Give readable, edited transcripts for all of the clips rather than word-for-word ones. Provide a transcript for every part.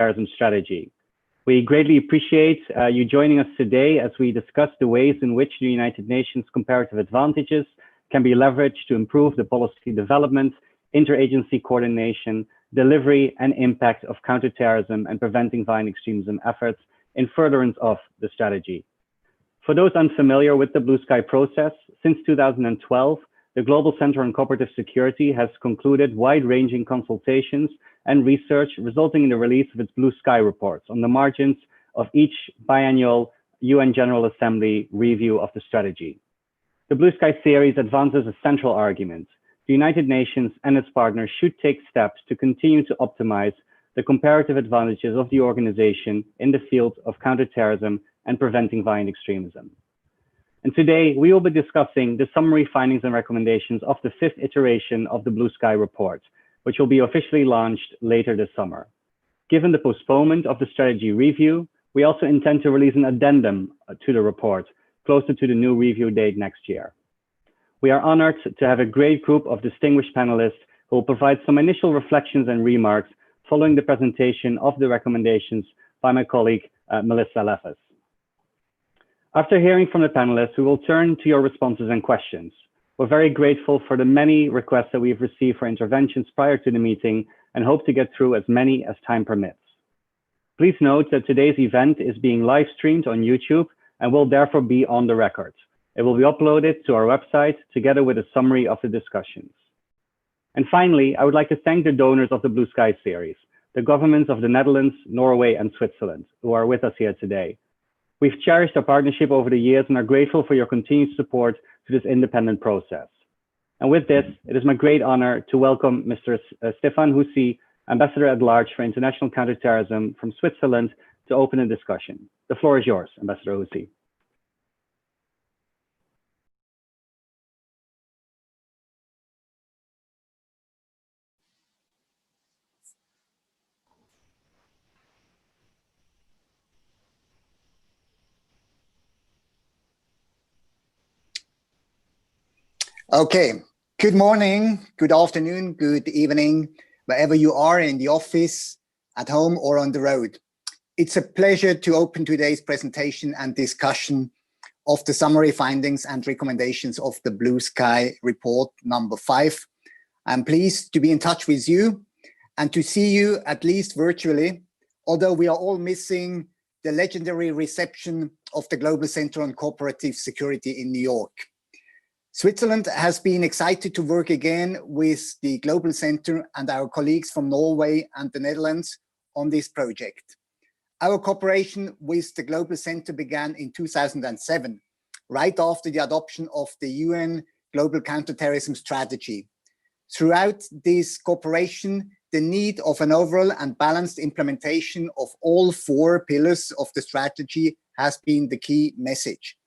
counterterrorism strategy. We greatly appreciate you joining us today as we discuss the ways in which the United Nations comparative advantages can be leveraged to improve the policy development, interagency coordination, delivery, and impact of counterterrorism and preventing violent extremism efforts in furtherance of the strategy. For those unfamiliar with the Blue Sky process, since 2012, the Global Center on Cooperative Security has concluded wide-ranging consultations and research, resulting in the release of its Blue Sky reports on the margins of each biannual UN General Assembly review of the strategy. The Blue Sky series advances a central argument. The United Nations and its partners should take steps to continue to optimize the comparative advantages of the organization in the field of counterterrorism and preventing violent extremism. And today, we will be discussing the summary findings and recommendations of the 5th iteration of the Blue Sky report, which will be officially launched later this summer. Given the postponement of the strategy review, we also intend to release an addendum to the report closer to the new review date next year. We are honored to have a great group of distinguished panelists who will provide some initial reflections and remarks following the presentation of the recommendations by my colleague, Melissa Leffes. After hearing from the panelists, we will turn to your responses and questions. We're very grateful for the many requests that we've received for interventions prior to the meeting and hope to get through as many as time permits. Please note that today's event is being live streamed on YouTube and will therefore be on the record. It will be uploaded to our website together with a summary of the discussions. And finally, I would like to thank the donors of the Blue Sky series, the governments of the Netherlands, Norway, and Switzerland, who are with us here today. We've cherished our partnership over the years and are grateful for your continued support to this independent process. And with this, it is my great honor to welcome Mr. Stefan Hussy, Ambassador at Large for International Counterterrorism from Switzerland, to open the discussion. The floor is yours, Ambassador Hussy. Okay, good morning, good afternoon, good evening, wherever you are in the office, at home or on the road. It's a pleasure to open today's presentation and discussion of the summary findings and recommendations of the Blue Sky report number 5. I'm pleased to be in touch with you and to see you at least virtually, although we are all missing the legendary reception of the Global Center on Cooperative Security in New York. Switzerland has been excited to work again with the Global Center and our colleagues from Norway and the Netherlands on this project. Our cooperation with the Global Center began in 2007, right after the adoption of the UN Global Counterterrorism Strategy. Throughout this cooperation, the need of an overall and balanced implementation of all 4 pillars of the strategy has been the key message.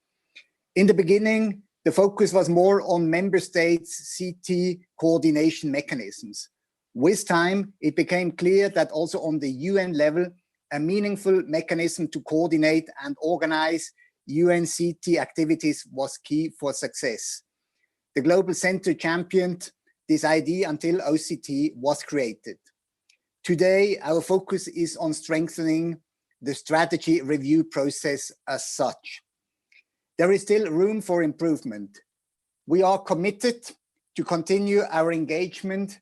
In the beginning, the focus was more on member states' CT coordination mechanisms. With time, it became clear that also on the UN level, a meaningful mechanism to coordinate and organize UN CT activities was key for success. The Global Center championed this idea until OCT was created. Today, our focus is on strengthening the strategy review process as such. There is still room for improvement. We are committed to continue our engagement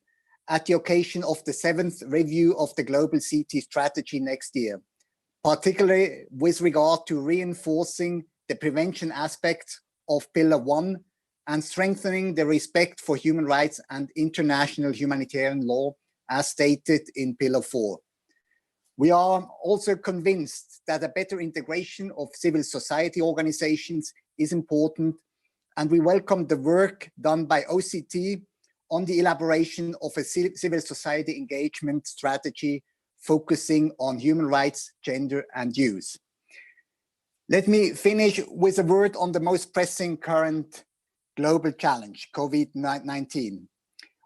at the occasion of the 7th review of the Global CT strategy next year, particularly with regard to reinforcing the prevention aspects of Pillar 1 and strengthening the respect for human rights and international humanitarian law as stated in Pillar 4. We are also convinced that a better integration of civil society organizations is important, and we welcome the work done by OCT on the elaboration of a civil society engagement strategy focusing on human rights, gender, and youth. Let me finish with a word on the most pressing current global challenge, COVID-19.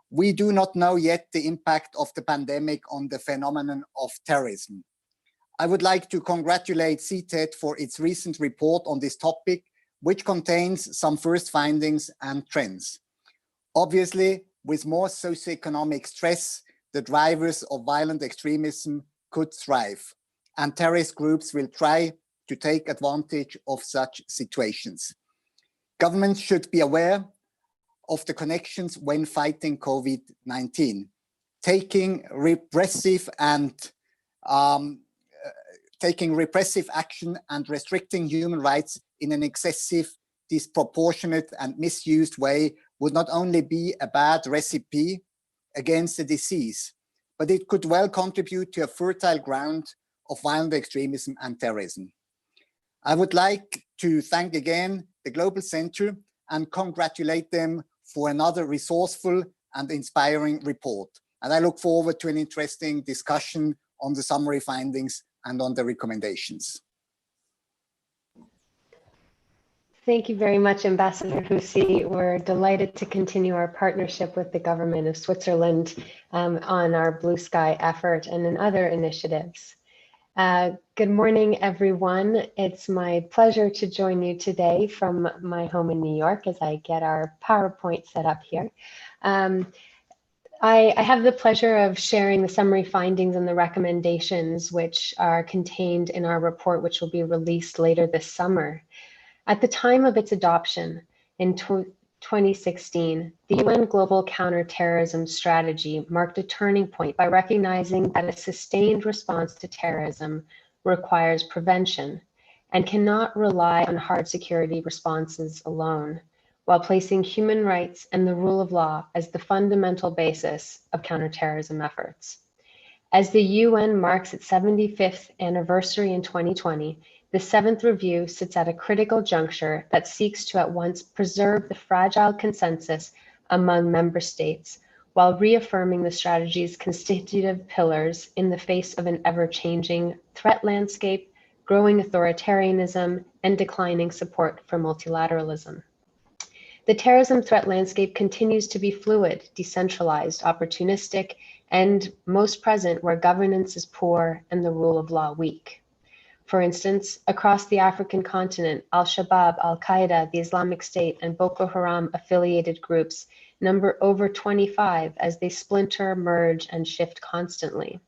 We do not know yet the impact of the pandemic on the phenomenon of terrorism. I would like to congratulate CTED for its recent report on this topic, which contains some first findings and trends. Obviously, with more socioeconomic stress, the drivers of violent extremism could thrive, and terrorist groups will try to take advantage of such situations. Governments should be aware of the connections when fighting COVID-19. Taking repressive action and restricting human rights in an excessive, disproportionate and misused way would not only be a bad recipe against the disease, but it could well contribute to a fertile ground of violent extremism and terrorism. I would like to thank again the Global Center and congratulate them for another resourceful and inspiring report. And I look forward to an interesting discussion on the summary findings and on the recommendations. Thank you very much, Ambassador Husi. We're delighted to continue our partnership with the government of Switzerland on our Blue Sky effort and in other initiatives. Good morning, everyone. It's my pleasure to join you today from my home in New York as I get our PowerPoint set up here. I have the pleasure of sharing the summary findings and the recommendations which are contained in our report, which will be released later this summer. At the time of its adoption in 2016, the UN Global Counterterrorism Strategy marked a turning point by recognizing that a sustained response to terrorism requires prevention and cannot rely on hard security responses alone, while placing human rights and the rule of law as the fundamental basis of counterterrorism efforts. As the UN marks its 75th anniversary in 2020, the seventh review sits at a critical juncture that seeks to at once preserve the fragile consensus among member states while reaffirming the strategy's constitutive pillars in the face of an ever-changing threat landscape, growing authoritarianism, and declining support for multilateralism. The terrorism threat landscape continues to be fluid, decentralized, opportunistic, and most present where governance is poor and the rule of law weak. For instance, across the African continent, Al-Shabaab, Al-Qaeda, the Islamic State, and Boko Haram affiliated groups number over 25 as they splinter, merge, and shift constantly.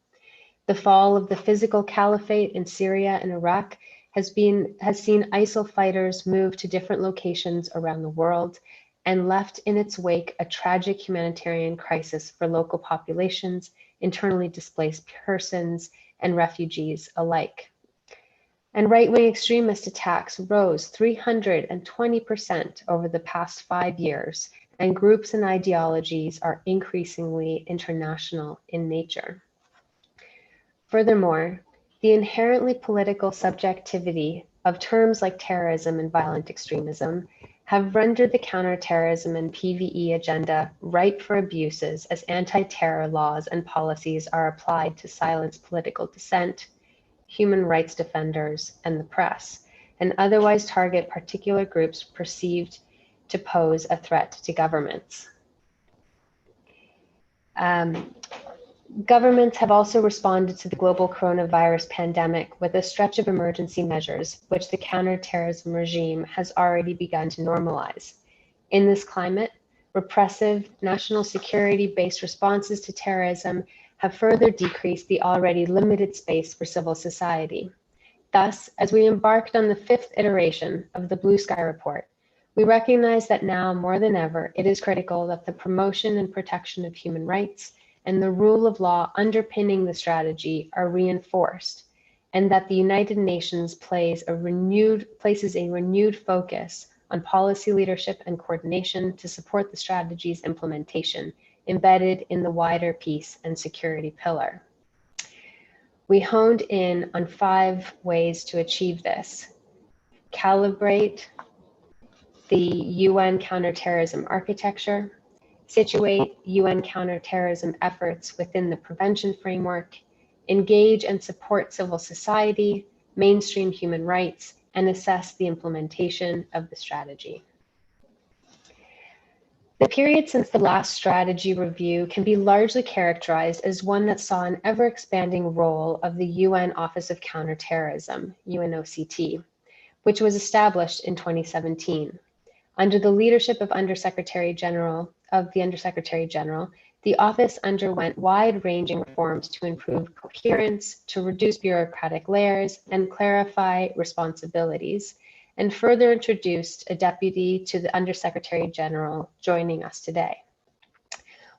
The fall of the physical caliphate in Syria and Iraq has seen ISIL fighters move to different locations around the world and left in its wake a tragic humanitarian crisis for local populations, internally displaced persons, and refugees alike. And right-wing extremist attacks rose 320% over the past 5 years, and groups and ideologies are increasingly international in nature. Furthermore, the inherently political subjectivity of terms like terrorism and violent extremism have rendered the counterterrorism and PVE agenda ripe for abuses as anti-terror laws and policies are applied to silence political dissent, human rights defenders, and the press, and otherwise target particular groups perceived to pose a threat to governments. Governments have also responded to the global coronavirus pandemic with a stretch of emergency measures, which the counterterrorism regime has already begun to normalize. In this climate, repressive, national security-based responses to terrorism have further decreased the already limited space for civil society. Thus, as we embarked on the 5th iteration of the Blue Sky Report, we recognize that now more than ever, it is critical that the promotion and protection of human rights and the rule of law underpinning the strategy are reinforced, and that the United Nations places a renewed focus on policy leadership and coordination to support the strategy's implementation, embedded in the wider peace and security pillar. We honed in on 5 ways to achieve this. Calibrate the UN counterterrorism architecture, situate UN counterterrorism efforts within the prevention framework, engage and support civil society, mainstream human rights, and assess the implementation of the strategy. The period since the last strategy review can be largely characterized as one that saw an ever-expanding role of the UN Office of Counterterrorism, UNOCT, which was established in 2017. Under the leadership of the Undersecretary General, the office underwent wide-ranging reforms to improve coherence, to reduce bureaucratic layers, and clarify responsibilities, and further introduced a deputy to the Undersecretary General joining us today.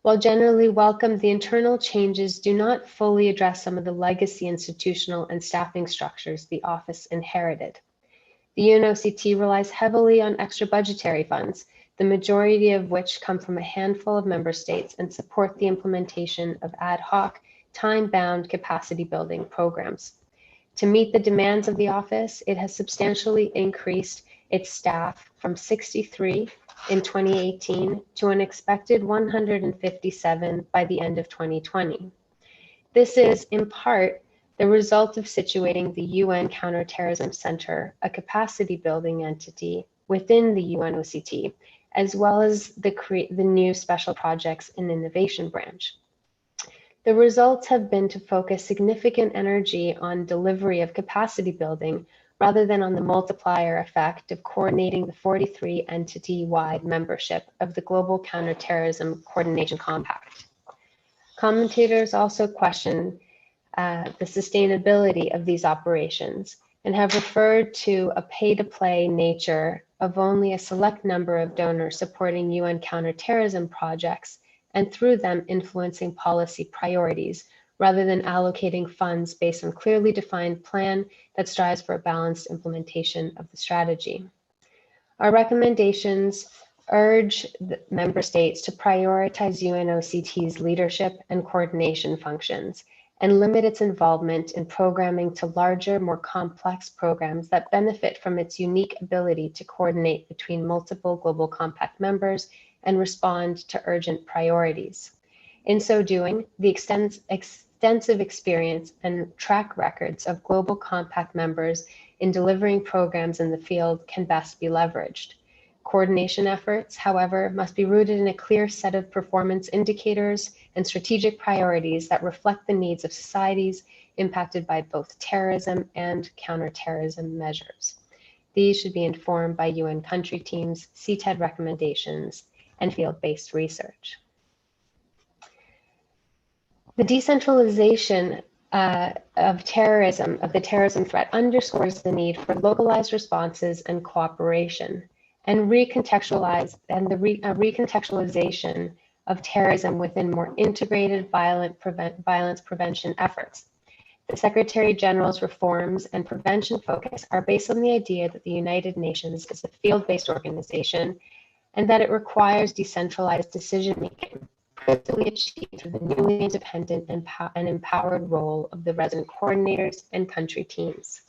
While generally welcomed, the internal changes do not fully address some of the legacy institutional and staffing structures the office inherited. The UNOCT relies heavily on extra budgetary funds, the majority of which come from a handful of member states and support the implementation of ad hoc, time-bound capacity building programs. To meet the demands of the office, it has substantially increased its staff from 63 in 2018 to an expected 157 by the end of 2020. This is, in part, the result of situating the UN Counterterrorism Center, a capacity building entity within the UNOCT, as well as the new Special Projects and Innovation branch. The results have been to focus significant energy on delivery of capacity building rather than on the multiplier effect of coordinating the 43 entity-wide membership of the Global Counterterrorism Coordination Compact. Commentators also question the sustainability of these operations and have referred to a pay-to-play nature of only a select number of donors supporting UN counterterrorism projects and through them influencing policy priorities rather than allocating funds based on clearly defined plan that strives for a balanced implementation of the strategy. Our recommendations urge the member states to prioritize UNOCT's leadership and coordination functions and limit its involvement in programming to larger, more complex programs that benefit from its unique ability to coordinate between multiple Global Compact members and respond to urgent priorities. In so doing, the extensive experience and track records of Global Compact members in delivering programs in the field can best be leveraged. Coordination efforts, however, must be rooted in a clear set of performance indicators and strategic priorities that reflect the needs of societies impacted by both terrorism and counterterrorism measures. These should be informed by UN country teams, CTED recommendations, and field-based research. The decentralization of the terrorism threat underscores the need for localized responses and cooperation, and recontextualization of terrorism within more integrated violence prevention efforts. The Secretary General's reforms and prevention focus are based on the idea that the United Nations is a field-based organization and that it requires decentralized decision-making, principally achieved through the newly independent and empowered role of the resident coordinators and country teams.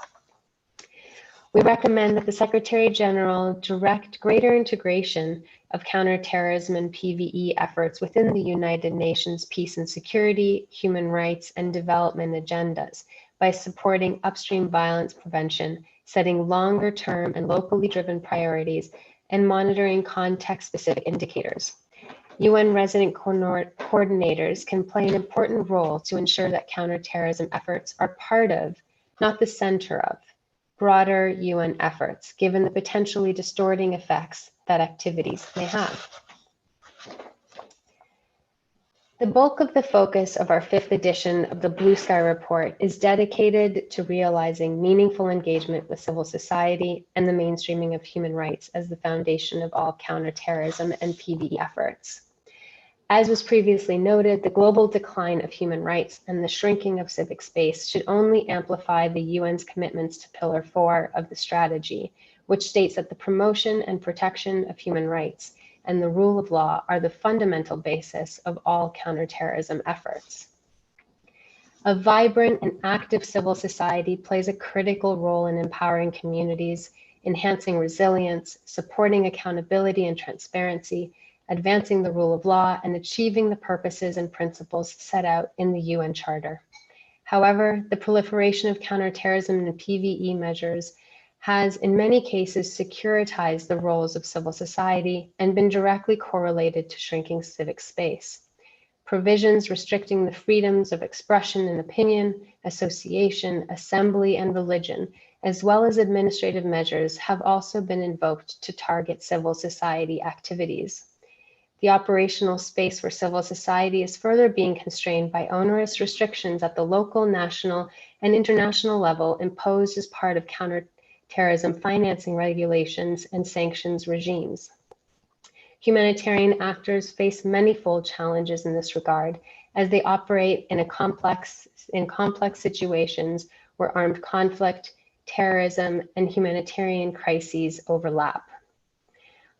We recommend that the Secretary General direct greater integration of counterterrorism and PVE efforts within the United Nations peace and security, human rights, and development agendas by supporting upstream violence prevention, setting longer-term and locally driven priorities, and monitoring context-specific indicators. UN resident coordinators can play an important role to ensure that counterterrorism efforts are part of, not the center of, broader UN efforts, given the potentially distorting effects that activities may have. The bulk of the focus of our 5th edition of the Blue Sky Report is dedicated to realizing meaningful engagement with civil society and the mainstreaming of human rights as the foundation of all counterterrorism and PVE efforts. As was previously noted, the global decline of human rights and the shrinking of civic space should only amplify the UN's commitments to Pillar 4 of the strategy, which states that the promotion and protection of human rights and the rule of law are the fundamental basis of all counterterrorism efforts. A vibrant and active civil society plays a critical role in empowering communities, enhancing resilience, supporting accountability and transparency, advancing the rule of law, and achieving the purposes and principles set out in the UN Charter. However, the proliferation of counterterrorism and PVE measures has in many cases securitized the roles of civil society and been directly correlated to shrinking civic space. Provisions restricting the freedoms of expression and opinion, association, assembly, and religion, as well as administrative measures, have also been invoked to target civil society activities. the operational space for civil society is further being constrained by onerous restrictions at the local, national, and international level imposed as part of counterterrorism financing regulations and sanctions regimes. Humanitarian actors face manifold challenges in this regard as they operate in complex situations where armed conflict, terrorism, and humanitarian crises overlap.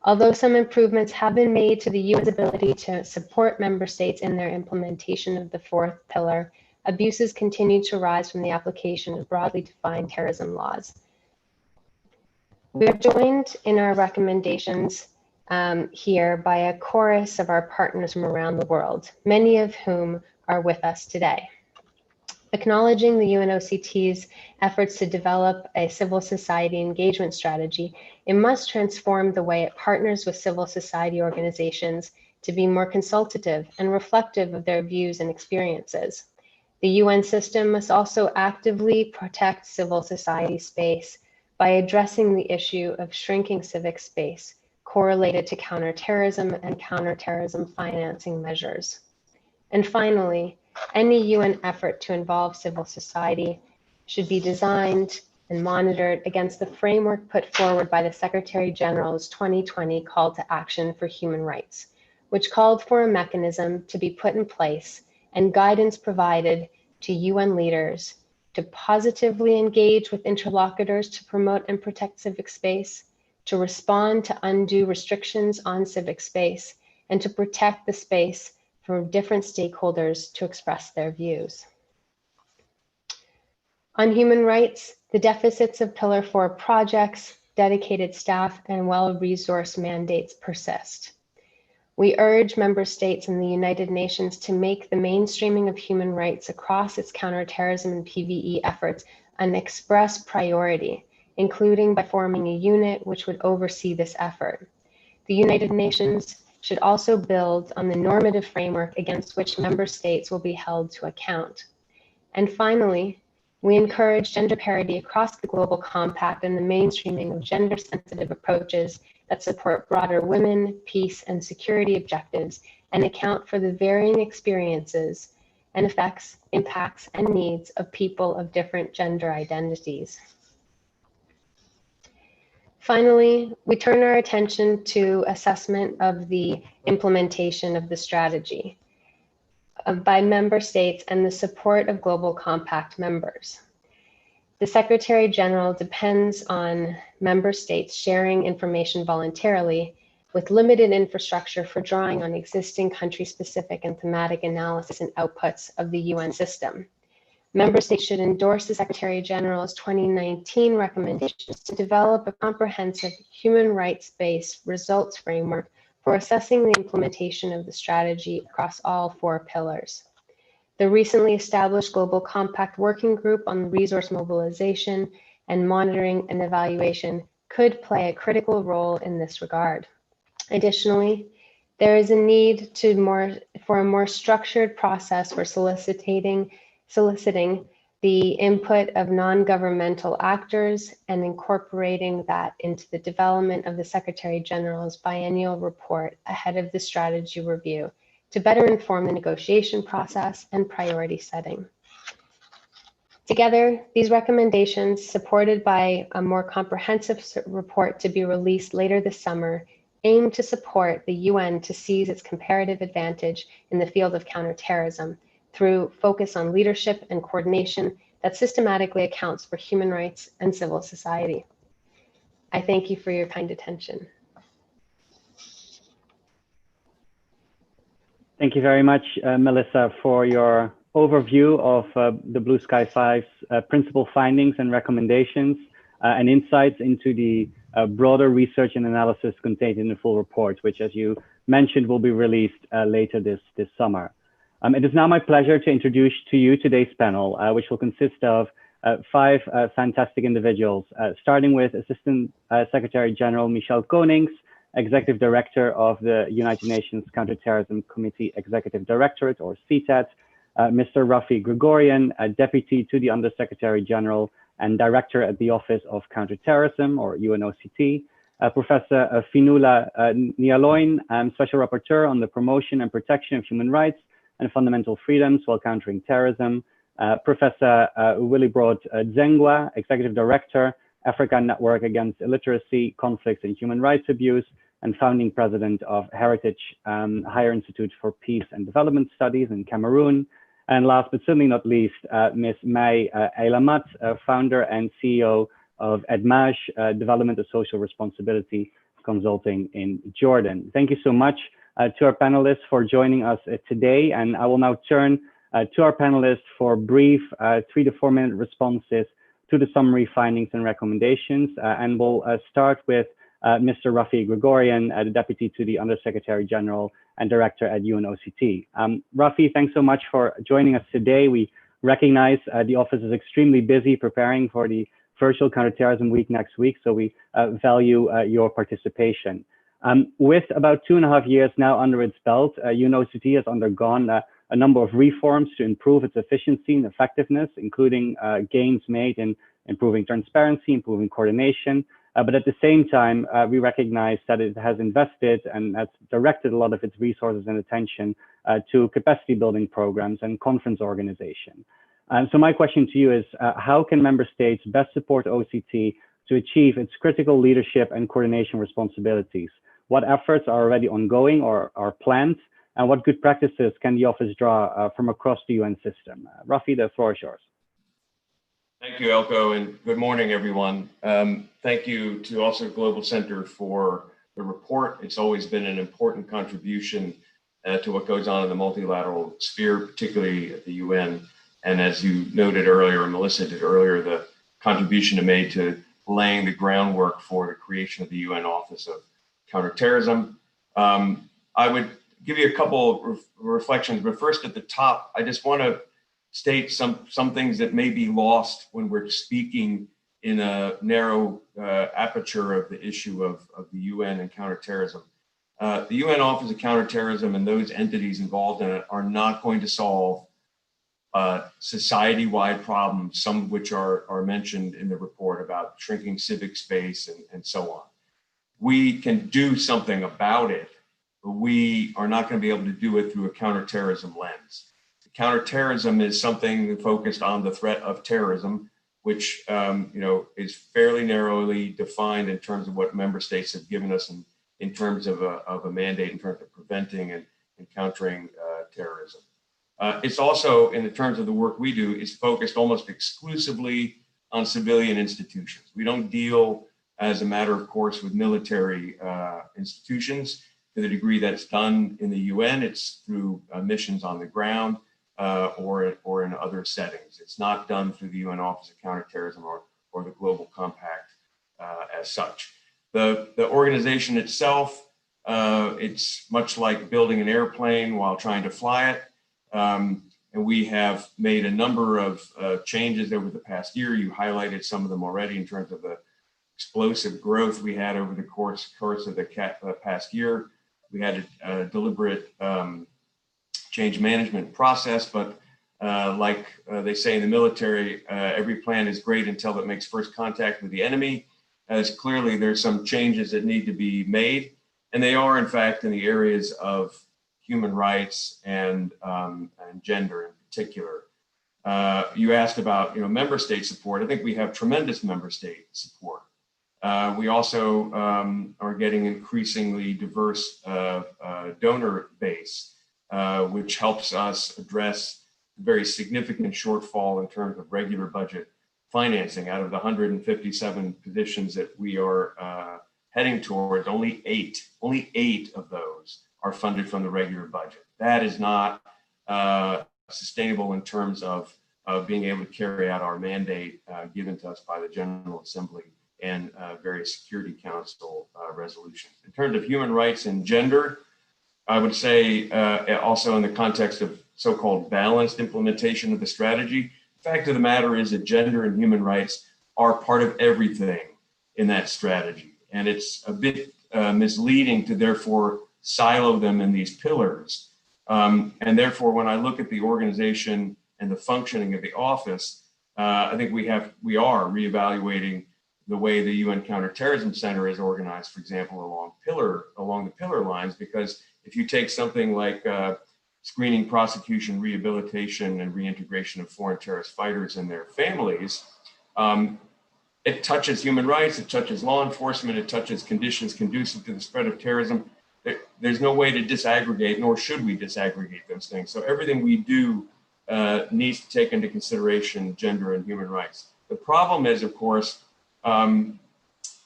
Although some improvements have been made to the UN's ability to support member states in their implementation of the fourth pillar, abuses continue to rise from the application of broadly defined terrorism laws. We are joined in our recommendations here by a chorus of our partners from around the world, many of whom are with us today. Acknowledging the UNOCT's efforts to develop a civil society engagement strategy, it must transform the way it partners with civil society organizations to be more consultative and reflective of their views and experiences. The UN system must also actively protect civil society space by addressing the issue of shrinking civic space correlated to counterterrorism and counterterrorism financing measures. And finally, any UN effort to involve civil society should be designed and monitored against the framework put forward by the Secretary General's 2020 Call to Action for Human Rights, which called for a mechanism to be put in place and guidance provided to UN leaders to positively engage with interlocutors to promote and protect civic space, to respond to undue restrictions on civic space, and to protect the space for different stakeholders to express their views. On human rights, the deficits of Pillar 4 projects, dedicated staff, and well-resourced mandates persist. We urge member states and the United Nations to make the mainstreaming of human rights across its counterterrorism and PVE efforts an express priority, including by forming a unit which would oversee this effort. The United Nations should also build on the normative framework against which member states will be held to account. And finally, we encourage gender parity across the Global Compact and the mainstreaming of gender-sensitive approaches that support broader women, peace, and security objectives and account for the varying experiences and effects, impacts, and needs of people of different gender identities. Finally, we turn our attention to assessment of the implementation of the strategy by member states and the support of Global Compact members. The Secretary General depends on member states sharing information voluntarily with limited infrastructure for drawing on existing country-specific and thematic analysis and outputs of the UN system. Member states should endorse the Secretary General's 2019 recommendations to develop a comprehensive human rights-based results framework for assessing the implementation of the strategy across all 4 pillars. The recently established Global Compact Working Group on Resource Mobilization and Monitoring and Evaluation could play a critical role in this regard. Additionally, there is a need for a more structured process for soliciting the input of non-governmental actors and incorporating that into the development of the Secretary General's biennial report ahead of the strategy review to better inform the negotiation process and priority setting. Together, these recommendations, supported by a more comprehensive report to be released later this summer, aim to support the UN to seize its comparative advantage in the field of counterterrorism through focus on leadership and coordination that systematically accounts for human rights and civil society. I thank you for your kind attention. Thank you very much, Melissa, for your overview of the Blue Sky 5's principal findings and recommendations and insights into the broader research and analysis contained in the full report, which, as you mentioned, will be released later this summer. It is now my pleasure to introduce to you today's panel, which will consist of 5 fantastic individuals, starting with Assistant Secretary General Michel Konings, Executive Director of the United Nations Counterterrorism Committee Executive Directorate, or CTAD, Mr. Rafi Gregorian, Deputy to the Undersecretary General and Director at the Office of Counterterrorism, or UNOCT, Professor Fionnuala Ní Oileáin, Special Rapporteur on the Promotion and Protection of Human Rights and Fundamental Freedoms while Countering Terrorism. Professor Willibrod Dzengwa, Executive Director, Africa Network Against Illiteracy, Conflict and Human Rights Abuse, and founding president of Heritage Higher Institute for Peace and Development Studies in Cameroon. And last but certainly not least, Ms. May Eilamat, founder and CEO of EDMAJ, Development of Social Responsibility Consulting in Jordan. Thank you so much to our panelists for joining us today. And I will now turn to our panelists for brief 3 to 4 minute responses to the summary findings and recommendations. And we'll start with Mr. Rafi Gregorian, the Deputy to the Undersecretary General and Director at UNOCT. Rafi, thanks so much for joining us today. We recognize the office is extremely busy preparing for the virtual Counterterrorism Week next week, so we value your participation. With about 2.5 years now under its belt, UNOCT has undergone a number of reforms to improve its efficiency and effectiveness, including gains made in improving transparency, improving coordination. But at the same time, we recognize that it has invested and has directed a lot of its resources and attention to capacity building programs and conference organization. So my question to you is, how can member states best support OCT to achieve its critical leadership and coordination responsibilities? What efforts are already ongoing or are planned? And what good practices can the office draw from across the UN system? Rafi, the floor is yours. Thank you, Elko, and good morning, everyone. Thank you to also Global Center for the report. It's always been an important contribution to what goes on in the multilateral sphere, particularly at the UN. And as you noted earlier, and Melissa did earlier, the contribution it made to laying the groundwork for the creation of the UN Office of Counterterrorism. I would give you a couple of reflections, but first at the top, I just want to state some things that may be lost when we're speaking in a narrow aperture of the issue of the UN and counterterrorism. The UN Office of Counterterrorism and those entities involved in it are not going to solve society-wide problems, some of which are mentioned in the report about shrinking civic space and so on. We can do something about it, but we are not going to be able to do it through a counterterrorism lens. Counterterrorism is something focused on the threat of terrorism, which is fairly narrowly defined in terms of what member states have given us in terms of a mandate in terms of preventing and countering terrorism. It's also, in the terms of the work we do, is focused almost exclusively on civilian institutions. We don't deal, as a matter of course, with military institutions to the degree that's done in the UN. It's through missions on the ground or in other settings. It's not done through the UN Office of Counterterrorism or the Global Compact as such. The organization itself, it's much like building an airplane while trying to fly it. And we have made a number of changes over the past year. You highlighted some of them already in terms of the explosive growth we had over the course of the past year. We had a deliberate change management process, but like they say in the military, every plan is great until it makes first contact with the enemy. As clearly there's some changes that need to be made, and they are in fact in the areas of human rights and gender in particular. You asked about member state support. I think we have tremendous member state support. We also are getting increasingly diverse donor base, which helps us address a very significant shortfall in terms of regular budget financing. Out of the 157 positions that we are heading towards, only eight of those are funded from the regular budget. That is not sustainable in terms of being able to carry out our mandate given to us by the General Assembly and various Security Council resolutions. In terms of human rights and gender, I would say also in the context of so-called balanced implementation of the strategy, the fact of the matter is that gender and human rights are part of everything in that strategy. And it's a bit misleading to therefore silo them in these pillars. And therefore, when I look at the organization and the functioning of the office, I think we are reevaluating the way the UN Counterterrorism Center is organized, for example, along the pillar lines, because if you take something like screening, prosecution, rehabilitation, and reintegration of foreign terrorist fighters and their families, it touches human rights, it touches law enforcement, it touches conditions conducive to the spread of terrorism. There's no way to disaggregate, nor should we disaggregate those things. So everything we do needs to take into consideration gender and human rights. The problem is, of course,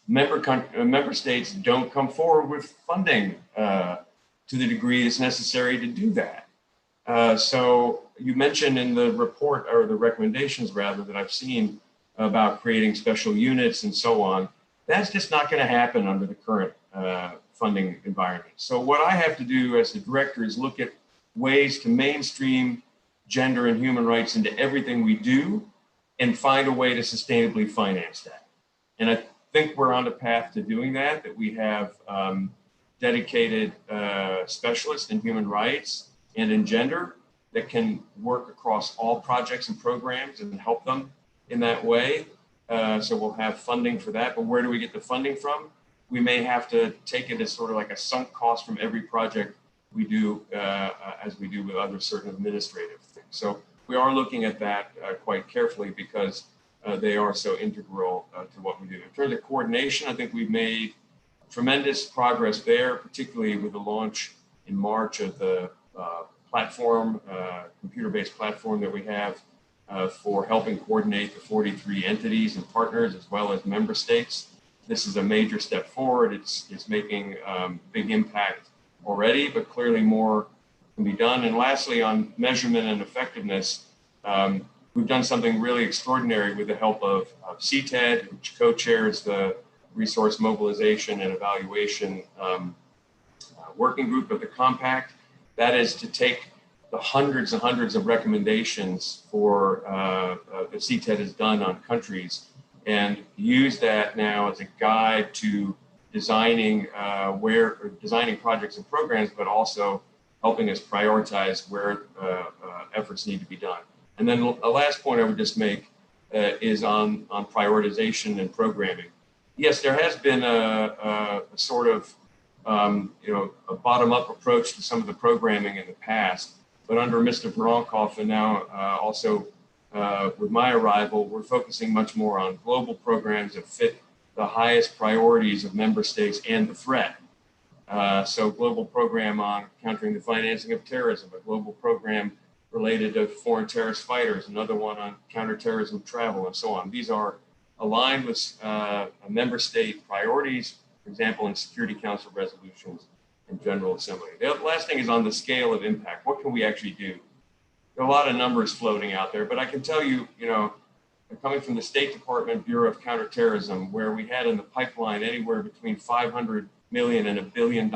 member states don't come forward with funding to the degree it's necessary to do that. So you mentioned in the report, or the recommendations rather, that I've seen about creating special units and so on. That's just not going to happen under the current funding environment. So what I have to do as the director is look at ways to mainstream gender and human rights into everything we do and find a way to sustainably finance that. And I think we're on the path to doing that we have dedicated specialists in human rights and in gender that can work across all projects and programs and help them in that way. So we'll have funding for that, but where do we get the funding from? We may have to take it as sort of like a sunk cost from every project we do, as we do with other certain administrative things. So we are looking at that quite carefully because they are so integral to what we do. In terms of coordination, I think we've made tremendous progress there, particularly with the launch in March of the platform, computer-based platform that we have for helping coordinate the 43 entities and partners as well as member states. This is a major step forward. It's making big impact already, but clearly more can be done. And lastly, on measurement and effectiveness, we've done something really extraordinary with the help of CTED, which co-chairs the Resource Mobilization and Evaluation Working Group of the Compact. That is to take the hundreds and hundreds of recommendations for that CTED has done on countries and use that now as a guide to designing designing projects and programs, but also helping us prioritize where efforts need to be done. And then the last point I would just make is on prioritization and programming. Yes, there has been a sort of a bottom-up approach to some of the programming in the past, but under Mr. Voronkov and now also with my arrival, we're focusing much more on global programs that fit the highest priorities of member states and the threat. So global program on countering the financing of terrorism, a global program related to foreign terrorist fighters, another one on counterterrorism travel, and so on. These are aligned with member state priorities, for example, in Security Council resolutions and General Assembly. The last thing is on the scale of impact. What can we actually do? There are a lot of numbers floating out there, but I can tell you, coming from the State Department Bureau of Counterterrorism, where we had in the pipeline anywhere between $500 million and $1 billion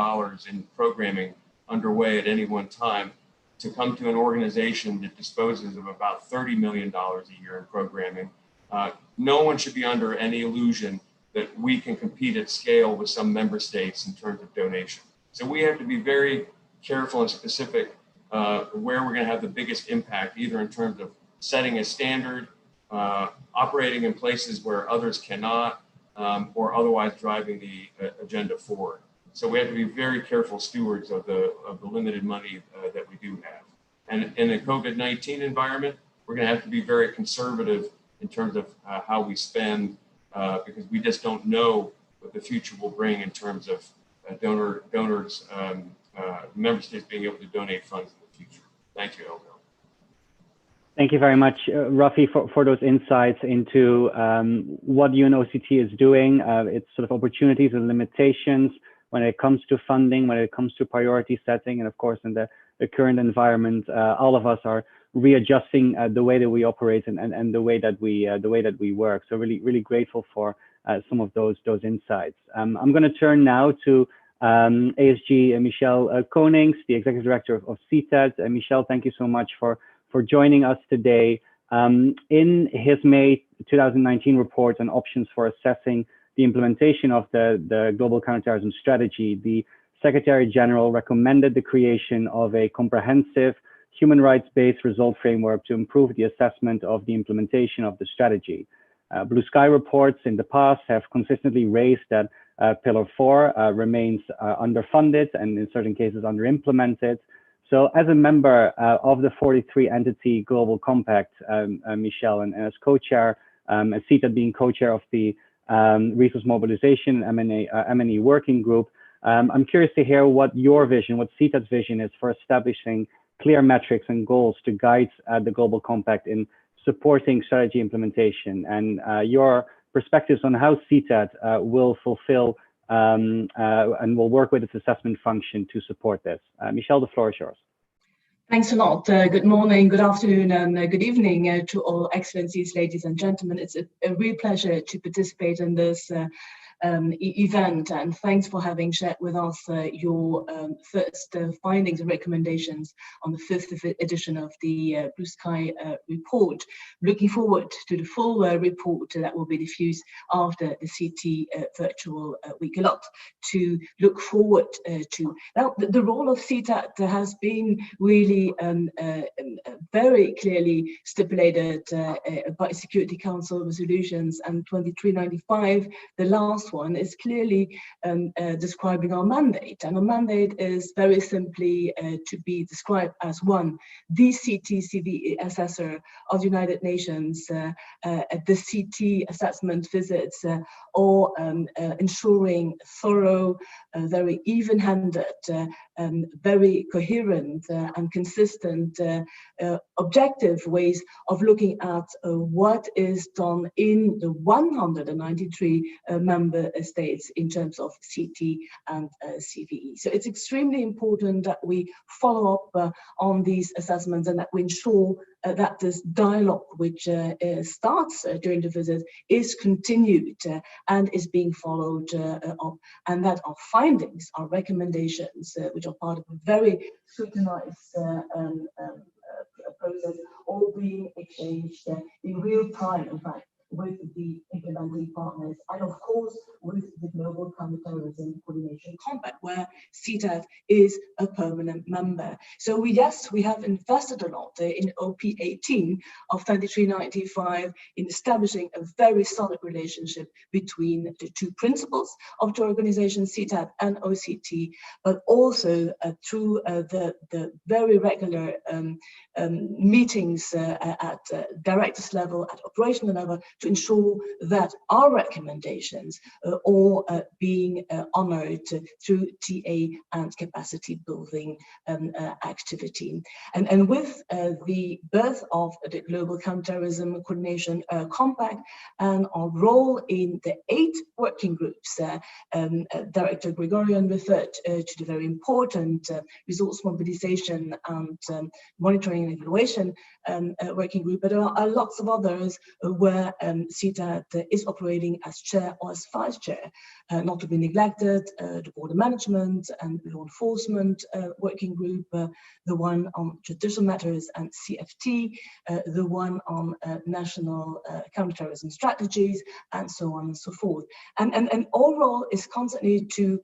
in programming underway at any one time, to come to an organization that disposes of about $30 million a year in programming. No one should be under any illusion that we can compete at scale with some member states in terms of donation. So we have to be very careful and specific where we're going to have the biggest impact, either in terms of setting a standard, operating in places where others cannot, or otherwise driving the agenda forward. So we have to be very careful stewards of the limited money that we do have. And in a COVID-19 environment, we're going to have to be very conservative in terms of how we spend, because we just don't know what the future will bring in terms of donors, member states being able to donate funds in the future. Thank you, Elvil. Thank you very much, Rafi, for those insights into what UNOCT is doing, its sort of opportunities and limitations when it comes to funding, when it comes to priority setting, and of course, in the current environment, all of us are readjusting the way that we operate and the way that we work. So really grateful for some of those insights. I'm going to turn now to ASG Michelle Konings, the Executive Director of CTED. Michelle, thank you so much for joining us today. In his May 2019 report on options for assessing the implementation of the Global Counterterrorism Strategy, the Secretary General recommended the creation of a comprehensive human rights-based result framework to improve the assessment of the implementation of the strategy. Blue Sky reports in the past have consistently raised that Pillar 4 remains underfunded and in certain cases under-implemented. So as a member of the 43 entity Global Compact, Michelle, and as co-chair, as CTAD being co-chair of the Resource Mobilization M&E Working Group, I'm curious to hear what your vision, what CTAD's vision is for establishing clear metrics and goals to guide the Global Compact in supporting strategy implementation, and your perspectives on how CTAD will fulfill and will work with its assessment function to support this. Michelle, the floor is yours. Thanks a lot. Good morning, good afternoon, and good evening to all excellencies, ladies and gentlemen. It's a real pleasure to participate in this event, and thanks for having shared with us your first findings and recommendations on the 5th edition of the Blue Sky report. Looking forward to the full report that will be diffused after the CT virtual week. A lot to look forward to. Now, the role of CTAD has been really very clearly stipulated by Security Council resolutions, and 2395, the last one, is clearly describing our mandate, and our mandate is very simply to be described as one, the CT/CV assessor of the United Nations at the CT assessment visits, or ensuring thorough, very even-handed, very coherent and consistent objective ways of looking at what is done in the 193 member states in terms of CT and CVE. So it's extremely important that we follow up on these assessments and that we ensure that this dialogue, which starts during the visit, is continued and is being followed up, and that our findings, our recommendations, which are part of a very scrutinized process, all being exchanged in real time, in fact, with the implementing partners, and of course with the Global Counterterrorism Coordination Compact, where CTAD is a permanent member. So we have invested a lot in OP 18 of 2395 in establishing a very solid relationship between the two principles of the organization, CTAD and OCT, but also through the very regular meetings at directors level, at operational level, to ensure that our recommendations are being honored through TA and capacity building activity. And with the birth of the Global Counterterrorism Coordination Compact and our role in the 8 working groups, Director Gregorian referred to the very important resource mobilization and monitoring and evaluation working group, but there are lots of others where CTAD is operating as chair or as vice chair, not to be neglected, the border management and law enforcement working group, the one on judicial matters and CFT, the one on national counterterrorism strategies, and so on and so forth. And our role is constantly to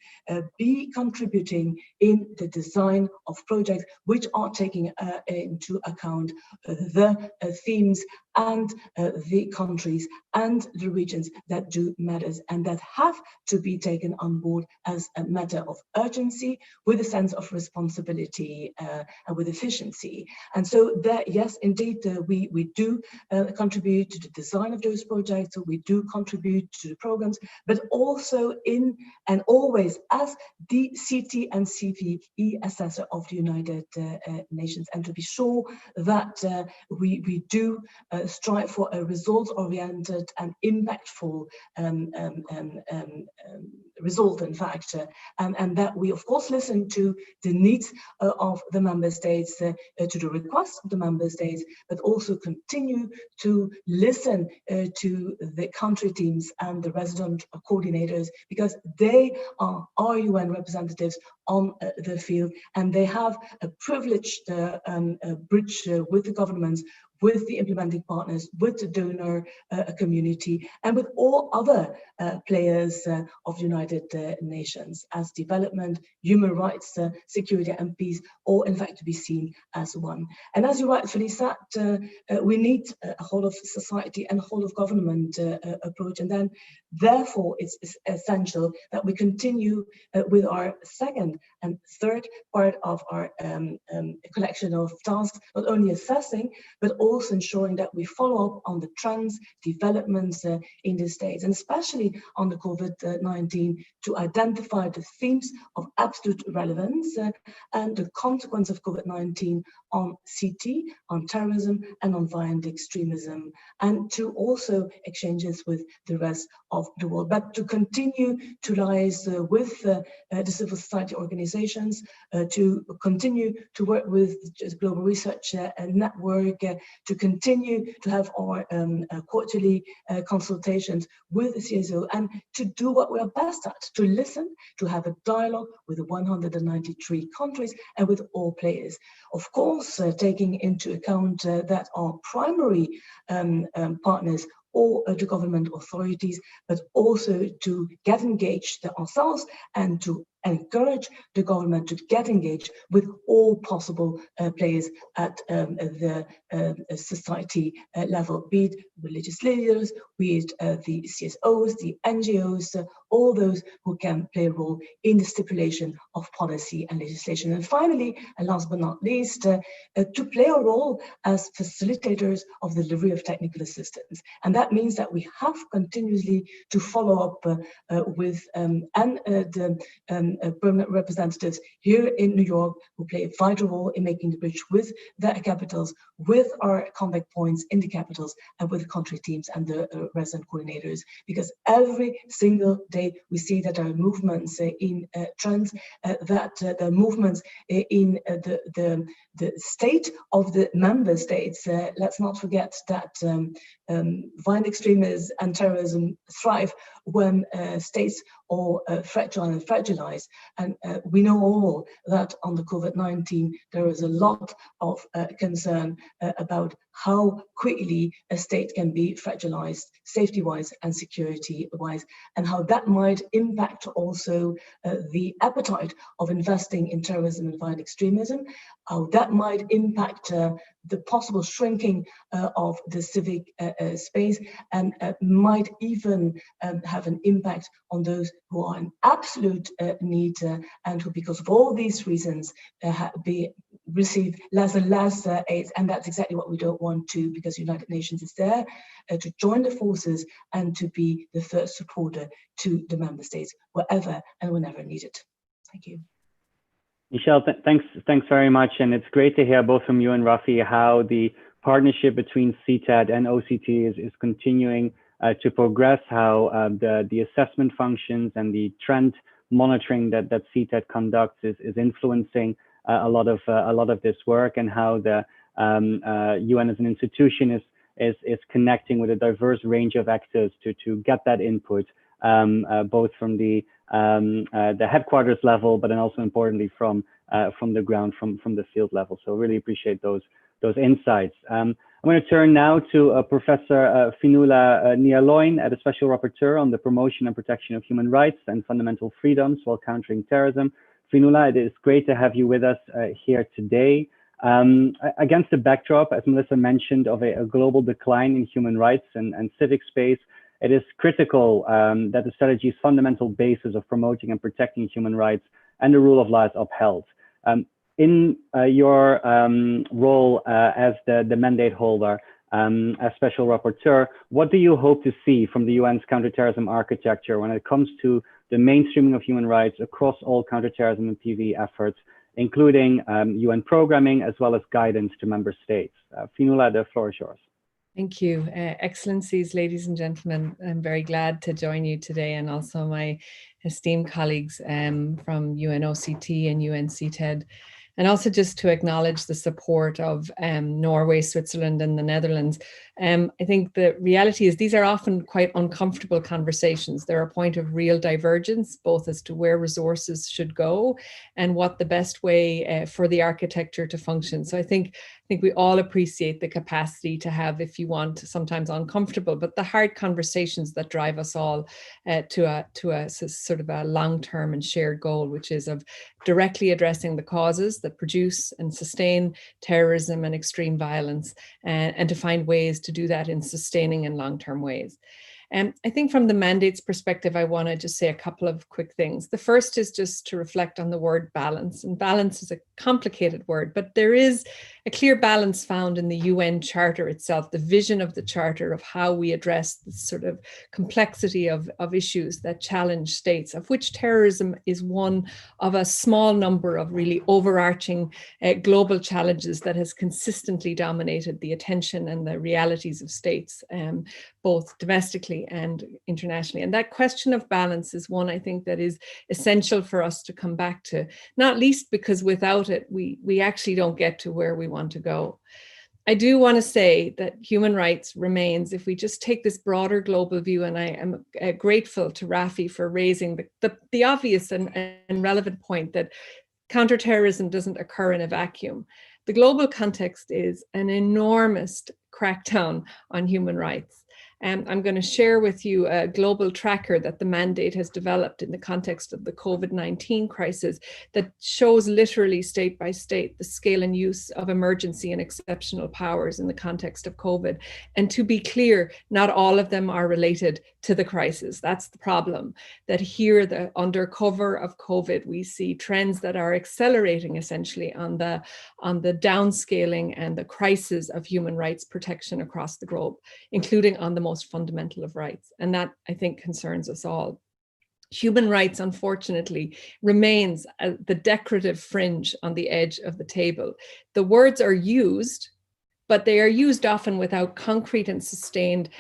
be contributing in the design of projects which are taking into account the themes and the countries and the regions that do matters and that have to be taken on board as a matter of urgency, with a sense of responsibility and with efficiency. And so there, yes, indeed, we do contribute to the design of those projects, we do contribute to the programs, but also in and always as the CT and CVE assessor of the United Nations, and to be sure that we do strive for a results-oriented and impactful result, in fact, and that we, of course, listen to the needs of the member states, to the requests of the member states, but also continue to listen to the country teams and the resident coordinators, because they are our UN representatives on the field, and they have a privileged bridge with the governments, with the implementing partners, with the donor community, and with all other players of United Nations, as development, human rights, security and peace, all in fact to be seen as one. And as you rightfully said, we need a whole of society and whole of government approach, and then therefore it's essential that we continue with our second and third part of our collection of tasks, not only assessing but also ensuring that we follow up on the trends, developments in the states, and especially on the COVID-19, to identify the themes of absolute relevance and the consequence of COVID-19 on CT, on terrorism, and on violent extremism, and to also exchanges with the rest of the world, but to continue to liaise with the civil society organizations, to continue to work with the Global Research Network, to continue to have our quarterly consultations with the CSO, and to do what we are best at, to listen, to have a dialogue with the 193 countries and with all players. Of course, taking into account that our primary partners or the government authorities, but also to get engaged ourselves and to encourage the government to get engaged with all possible players at the society level, be it religious leaders, be it the CSOs, the NGOs, all those who can play a role in the stipulation of policy and legislation. And finally, and last but not least, to play a role as facilitators of the delivery of technical assistance. And that means that we have continuously to follow up with the permanent representatives here in New York, who play a vital role in making the bridge with the capitals, with our contact points in the capitals, and with the country teams and the resident coordinators. Because every single day we see that there are movements in trends, that there are movements in the state of the member states. Let's not forget that violent extremism and terrorism thrive when states are fragile and fragilized. And we know all that on the COVID-19, there is a lot of concern about how quickly a state can be fragilized, safety-wise and security-wise, and how that might impact also the appetite of investing in terrorism and violent extremism, how that might impact the possible shrinking of the civic space, and might even have an impact on those who are in absolute need and who, because of all these reasons, receive less and less aid. And that's exactly what we don't want to, because the United Nations is there to join the forces and to be the first supporter to the member states wherever and whenever needed. Thank you. Michelle, thanks very much. And it's great to hear both from you and Rafi how the partnership between CTAD and OCT is continuing to progress, how the assessment functions and the trend monitoring that CTAD conducts is influencing a lot of this work, and how the UN as an institution is connecting with a diverse range of actors to get that input, both from the headquarters level, but then also importantly from the ground, from the field level. So really appreciate those insights. I'm going to turn now to Professor Fionnuala Ní Oileáin, the Special Rapporteur on the Promotion and Protection of Human Rights and Fundamental Freedoms while Countering Terrorism. Fionnuala, it is great to have you with us here today. Against the backdrop, as Melissa mentioned, of a global decline in human rights and civic space, it is critical that the strategy's fundamental basis of promoting and protecting human rights and the rule of law is upheld. In your role as the mandate holder, as Special Rapporteur, what do you hope to see from the UN's counterterrorism architecture when it comes to the mainstreaming of human rights across all counterterrorism and PV efforts, including UN programming as well as guidance to member states? Fionnuala, the floor is yours. Thank you. Excellencies, ladies and gentlemen, I'm very glad to join you today, and also my esteemed colleagues from UNOCT and UNCTAD. And also just to acknowledge the support of Norway, Switzerland, and the Netherlands. I think the reality is these are often quite uncomfortable conversations. They're a point of real divergence, both as to where resources should go and what the best way for the architecture to function. So I think think we all appreciate the capacity to have, if you want, sometimes uncomfortable, but the hard conversations that drive us all to a sort of a long-term and shared goal, which is of directly addressing the causes that produce and sustain terrorism and extreme violence, and to find ways to do that in sustaining and long-term ways. I think from the mandate's perspective, I want to just say a couple of quick things. The first is just to reflect on the word balance. And balance is a complicated word, but there is a clear balance found in the UN Charter itself, the vision of the Charter of how we address the sort of complexity of issues that challenge states, of which terrorism is one of a small number of really overarching global challenges that has consistently dominated the attention and the realities of states, both domestically and internationally. And that question of balance is one, I think, that is essential for us to come back to, not least because without it, we actually don't get to where we want to go. I do want to say that human rights remains, if we just take this broader global view, and I am grateful to Rafi for raising the obvious and relevant point that counterterrorism doesn't occur in a vacuum. The global context is an enormous crackdown on human rights. I'm going to share with you a global tracker that the mandate has developed in the context of the COVID-19 crisis that shows literally state by state the scale and use of emergency and exceptional powers in the context of COVID. And to be clear, not all of them are related to the crisis. That's the problem, that here, under cover of COVID, we see trends that are accelerating essentially on the downscaling and the crisis of human rights protection across the globe, including on the most fundamental of rights. And that, I think, concerns us all. Human rights, unfortunately, remains the decorative fringe on the edge of the table. The words are used, but they are used often without concrete and sustained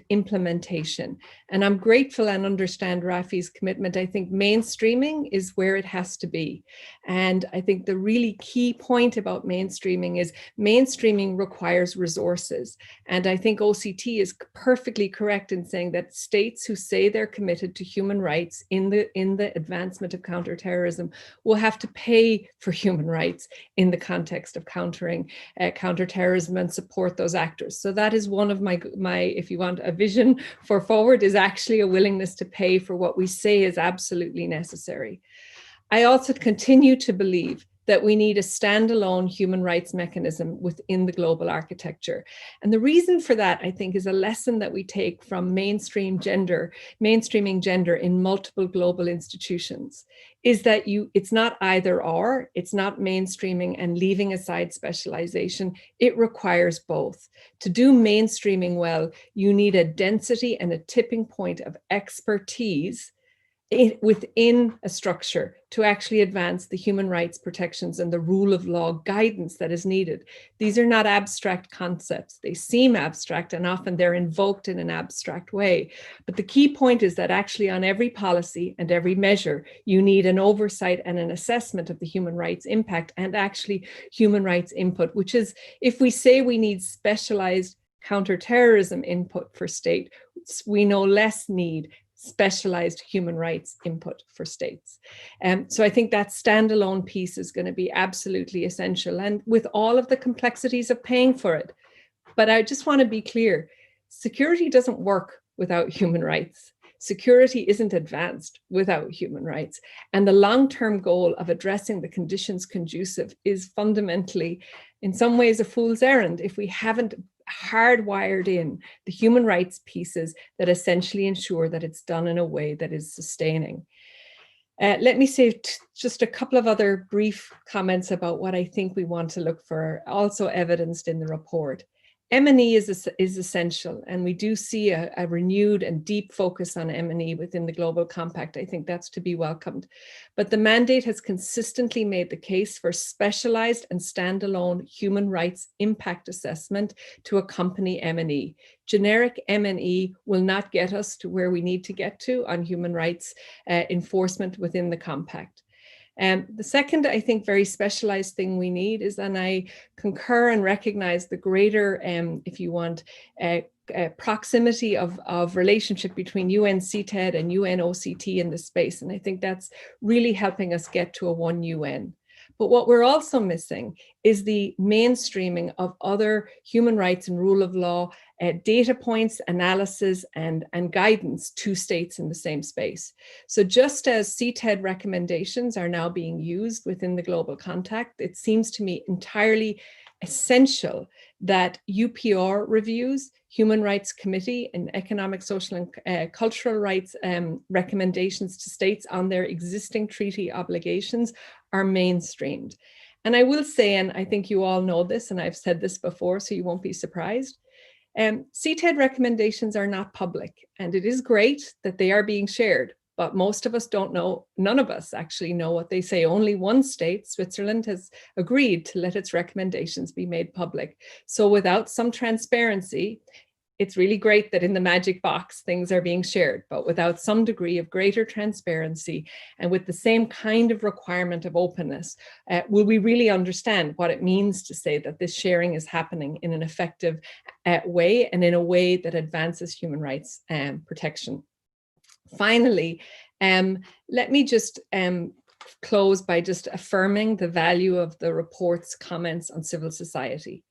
implementation. And I'm grateful and understand Rafi's commitment. I think mainstreaming is where it has to be. And I think the really key point about mainstreaming is mainstreaming requires resources. And I think OCT is perfectly correct in saying that states who say they're committed to human rights in the advancement of counterterrorism will have to pay for human rights in the context of countering counterterrorism and support those actors. So that is one of my, if you want, a vision for forward is actually a willingness to pay for what we say is absolutely necessary. I also continue to believe that we need a standalone human rights mechanism within the global architecture. And the reason for that, I think, is a lesson that we take from mainstreaming gender in multiple global institutions, is that it's not either or, it's not mainstreaming and leaving aside specialization. It requires both. To do mainstreaming well, you need a density and a tipping point of expertise within a structure to actually advance the human rights protections and the rule of law guidance that is needed. These are not abstract concepts. They seem abstract and often they're invoked in an abstract way. But the key point is that actually on every policy and every measure, you need an oversight and an assessment of the human rights impact and actually human rights input, which is, if we say we need specialized counterterrorism input for state, we no less need specialized human rights input for states. So I think that standalone piece is going to be absolutely essential, and with all of the complexities of paying for it. But I just want to be clear, security doesn't work without human rights. Security isn't advanced without human rights. And the long-term goal of addressing the conditions conducive is fundamentally, in some ways, a fool's errand if we haven't hardwired in the human rights pieces that essentially ensure that it's done in a way that is sustaining. Let me say just a couple of other brief comments about what I think we want to look for, also evidenced in the report. M&E is essential, and we do see a renewed and deep focus on M&E within the Global Compact. I think that's to be welcomed. But the mandate has consistently made the case for specialized and standalone human rights impact assessment to accompany M&E. Generic M&E will not get us to where we need to get to on human rights enforcement within the Compact. The second, I think, very specialized thing we need is, and I concur and recognize the greater, if you want, proximity of relationship between UNCTED and UNOCT in this space. And I think that's really helping us get to a one UN. But what we're also missing is the mainstreaming of other human rights and rule of law data points, analysis, and guidance to states in the same space. So just as CTED recommendations are now being used within the global context, it seems to me entirely essential that UPR reviews, Human Rights Committee, and Economic, Social, and Cultural Rights recommendations to states on their existing treaty obligations are mainstreamed. And I will say, and I think you all know this, and I've said this before, so you won't be surprised, CTED recommendations are not public, and it is great that they are being shared, but most of us don't know, none of us actually know what they say. Only one state, Switzerland, has agreed to let its recommendations be made public. So without some transparency, it's really great that in the magic box things are being shared, but without some degree of greater transparency and with the same kind of requirement of openness, will we really understand what it means to say that this sharing is happening in an effective way and in a way that advances human rights protection. Finally, let me just close by just affirming the value of the report's comments on civil society.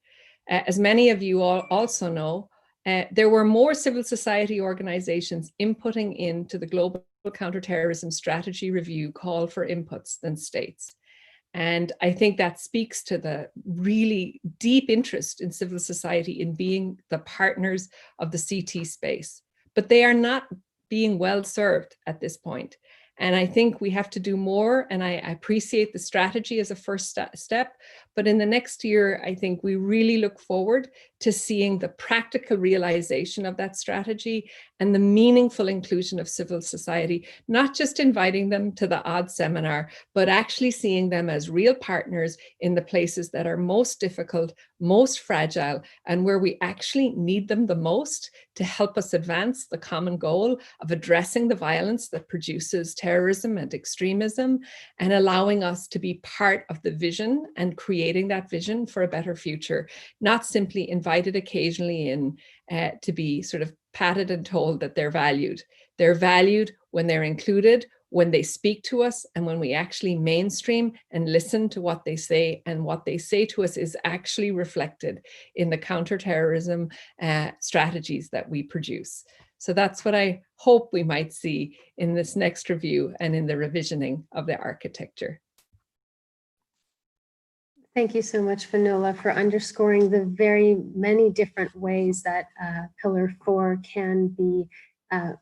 As many of you all also know, there were more civil society organizations inputting into the Global Counterterrorism Strategy Review call for inputs than states. And I think that speaks to the really deep interest in civil society in being the partners of the CT space. But they are not being well served at this point. And I think we have to do more, and I appreciate the strategy as a first step, but in the next year, I think we really look forward to seeing the practical realization of that strategy and the meaningful inclusion of civil society, not just inviting them to the odd seminar, but actually seeing them as real partners in the places that are most difficult, most fragile, and where we actually need them the most to help us advance the common goal of addressing the violence that produces terrorism and extremism, and allowing us to be part of the vision and creating that vision for a better future, not simply invited occasionally in to be sort of patted and told that they're valued. They're valued when they're included, when they speak to us, and when we actually mainstream and listen to what they say, and what they say to us is actually reflected in the counterterrorism strategies that we produce. So that's what I hope we might see in this next review and in the revisioning of the architecture. Thank you so much, Finola, for underscoring the very many different ways that Pillar 4 can be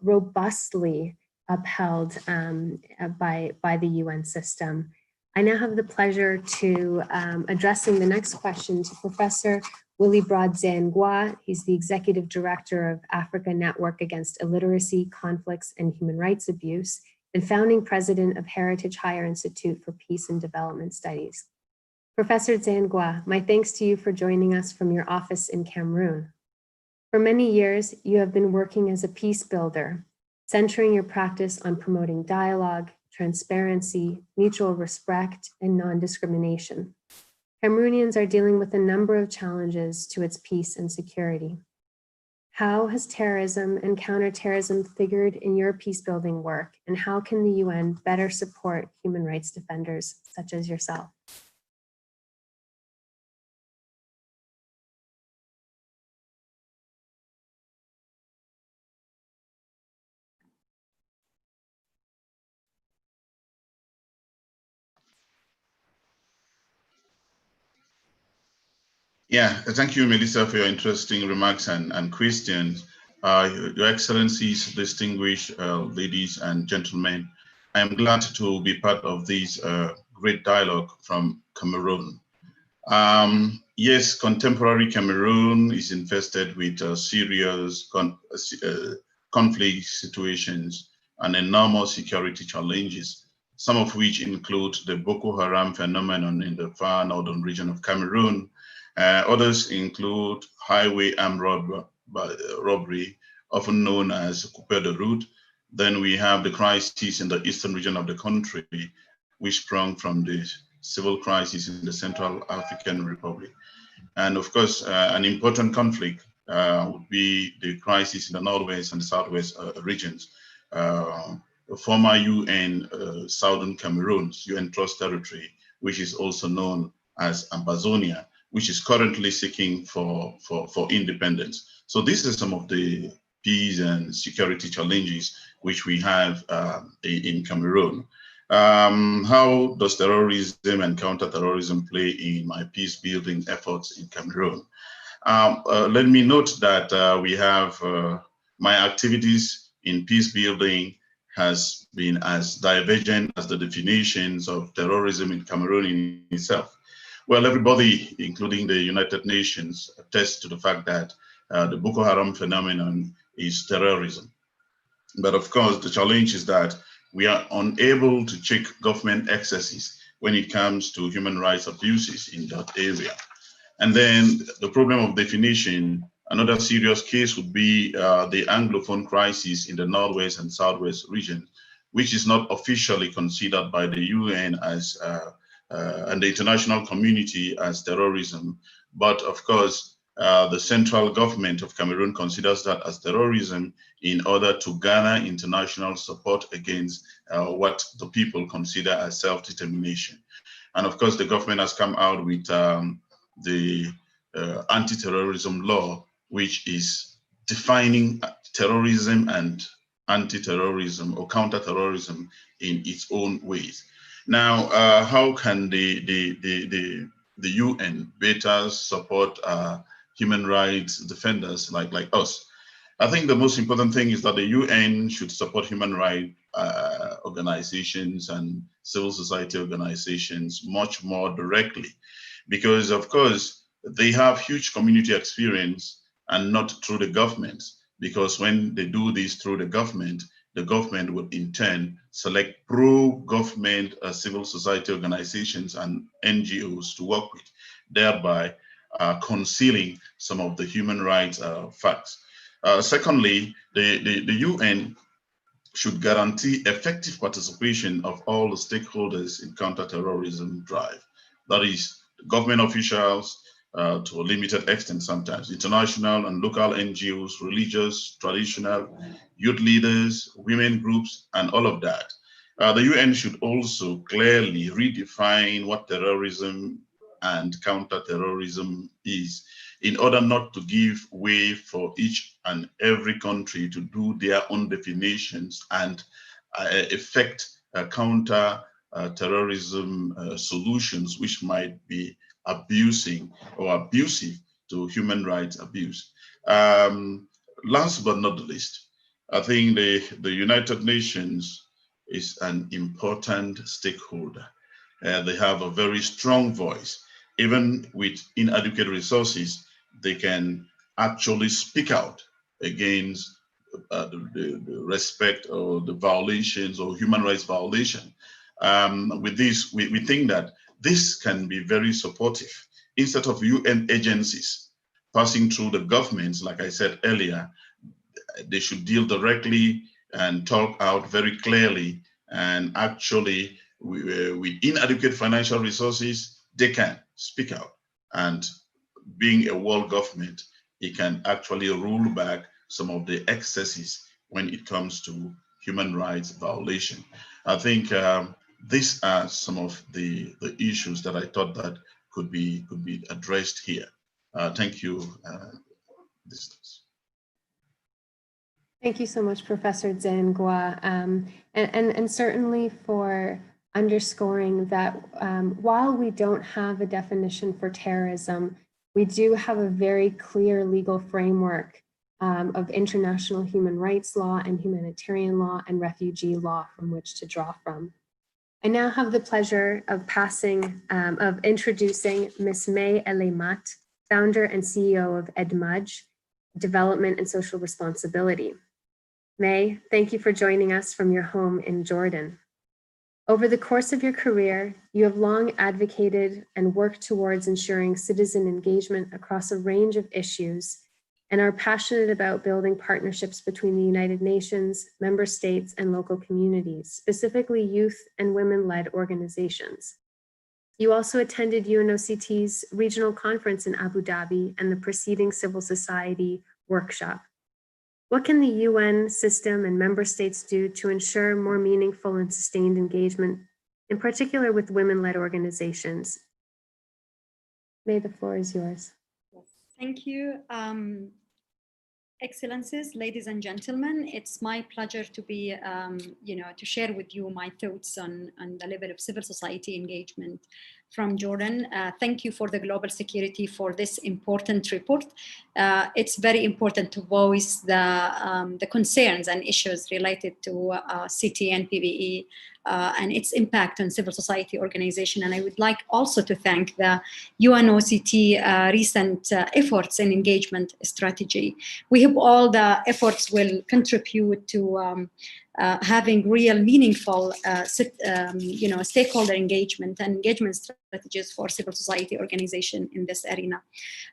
robustly upheld by the UN system. I now have the pleasure to addressing the next question to Professor Willibrod Zangwa. He's the Executive Director of Africa Network Against Illiteracy, Conflicts, and Human Rights Abuse, and founding president of Heritage Higher Institute for Peace and Development Studies. Professor Zangwa, my thanks to you for joining us from your office in Cameroon. For many years, you have been working as a peace builder, centering your practice on promoting dialogue, transparency, mutual respect, and non-discrimination. Cameroonians are dealing with a number of challenges to its peace and security. How has terrorism and counterterrorism figured in your peace-building work, and how can the UN better support human rights defenders such as yourself? Yeah, thank you, Melissa, for your interesting remarks and questions. Your Excellencies, distinguished ladies and gentlemen, I am glad to be part of this great dialogue from Cameroon. Yes, contemporary Cameroon is infested with serious conflict situations and enormous security challenges, some of which include the Boko Haram phenomenon in the far northern region of Cameroon. Others include highway armed robbery, often known as Coupé de Route. Then we have the crisis in the eastern region of the country, which sprung from the civil crisis in the Central African Republic. And of course, an important conflict would be the crisis in the Northwest and the Southwest regions. The former UN Southern Cameroon's UN Trust territory which is also known as Amazonia, which is currently seeking for independence. So these are some of the peace and security challenges which we have in Cameroon. How does terrorism and counterterrorism play in my peace building efforts in Cameroon? Let me note that we have my activities in peace building has been as divergent as the definitions of terrorism in Cameroon in itself. Well, everybody, including the United Nations, attests to the fact that the Boko Haram phenomenon is terrorism. But of course, the challenge is that we are unable to check government excesses when it comes to human rights abuses in that area. And then the problem of definition, another serious case would be the Anglophone crisis in the Northwest and Southwest region, which is not officially considered by the UN as and the international community as terrorism. But of course, the central government of Cameroon considers that as terrorism in order to garner international support against what the people consider as self-determination. And of course, the government has come out with the anti-terrorism law, which is defining terrorism and anti-terrorism or counter-terrorism in its own ways. Now, how can the UN better support human rights defenders like us? I think the most important thing is that the UN should support human rights organizations and civil society organizations much more directly, because of course they have huge community experience and not through the government, because when they do this through the government would in turn select pro-government civil society organizations and NGOs to work with, thereby concealing some of the human rights facts. Secondly, the UN should guarantee effective participation of all the stakeholders in counterterrorism drive. That is, government officials, to a limited extent sometimes, international and local NGOs, religious, traditional, youth leaders, women groups, and all of that. The UN should also clearly redefine what terrorism and counterterrorism is, in order not to give way for each and every country to do their own definitions and effect counter-terrorism solutions which might be abusing or abusive to human rights abuse. Last but not the least, I think the United Nations is an important stakeholder. They have a very strong voice. Even with inadequate resources, they can actually speak out against the respect or the violations or human rights violation. With this, we think that this can be very supportive. Instead of UN agencies passing through the governments, like I said earlier, they should deal directly and talk out very clearly, and actually with inadequate financial resources, they can speak out. And being a world government, it can actually roll back some of the excesses when it comes to human rights violation. I think these are some of the issues that I thought that could be addressed here. Thank you. Thank you so much, Professor Dzangwa, and certainly for underscoring that while we don't have a definition for terrorism, we do have a very clear legal framework of international human rights law and humanitarian law and refugee law from which to draw from. I now have the pleasure of introducing Ms. May Elemat, founder and CEO of EDMUJ, Development and Social Responsibility. May, thank you for joining us from your home in Jordan. Over the course of your career, you have long advocated and worked towards ensuring citizen engagement across a range of issues and are passionate about building partnerships between the United Nations, member states, and local communities, specifically youth and women-led organizations. You also attended UNOCT's regional conference in Abu Dhabi and the preceding civil society workshop. What can the UN system and member states do to ensure more meaningful and sustained engagement in particular with women-led organizations. May, the floor is yours. Thank you. Excellencies, ladies and gentlemen, it's my pleasure to be, to share with you my thoughts on the level of civil society engagement from Jordan. Thank you for the Global Security for this important report. It's very important to voice the concerns and issues related to CT and PVE and its impact on civil society organization. And I would like also to thank the UNOCT recent efforts in engagement strategy. We hope all the efforts will contribute to having real meaningful stakeholder engagement and engagement strategies for civil society organization in this arena.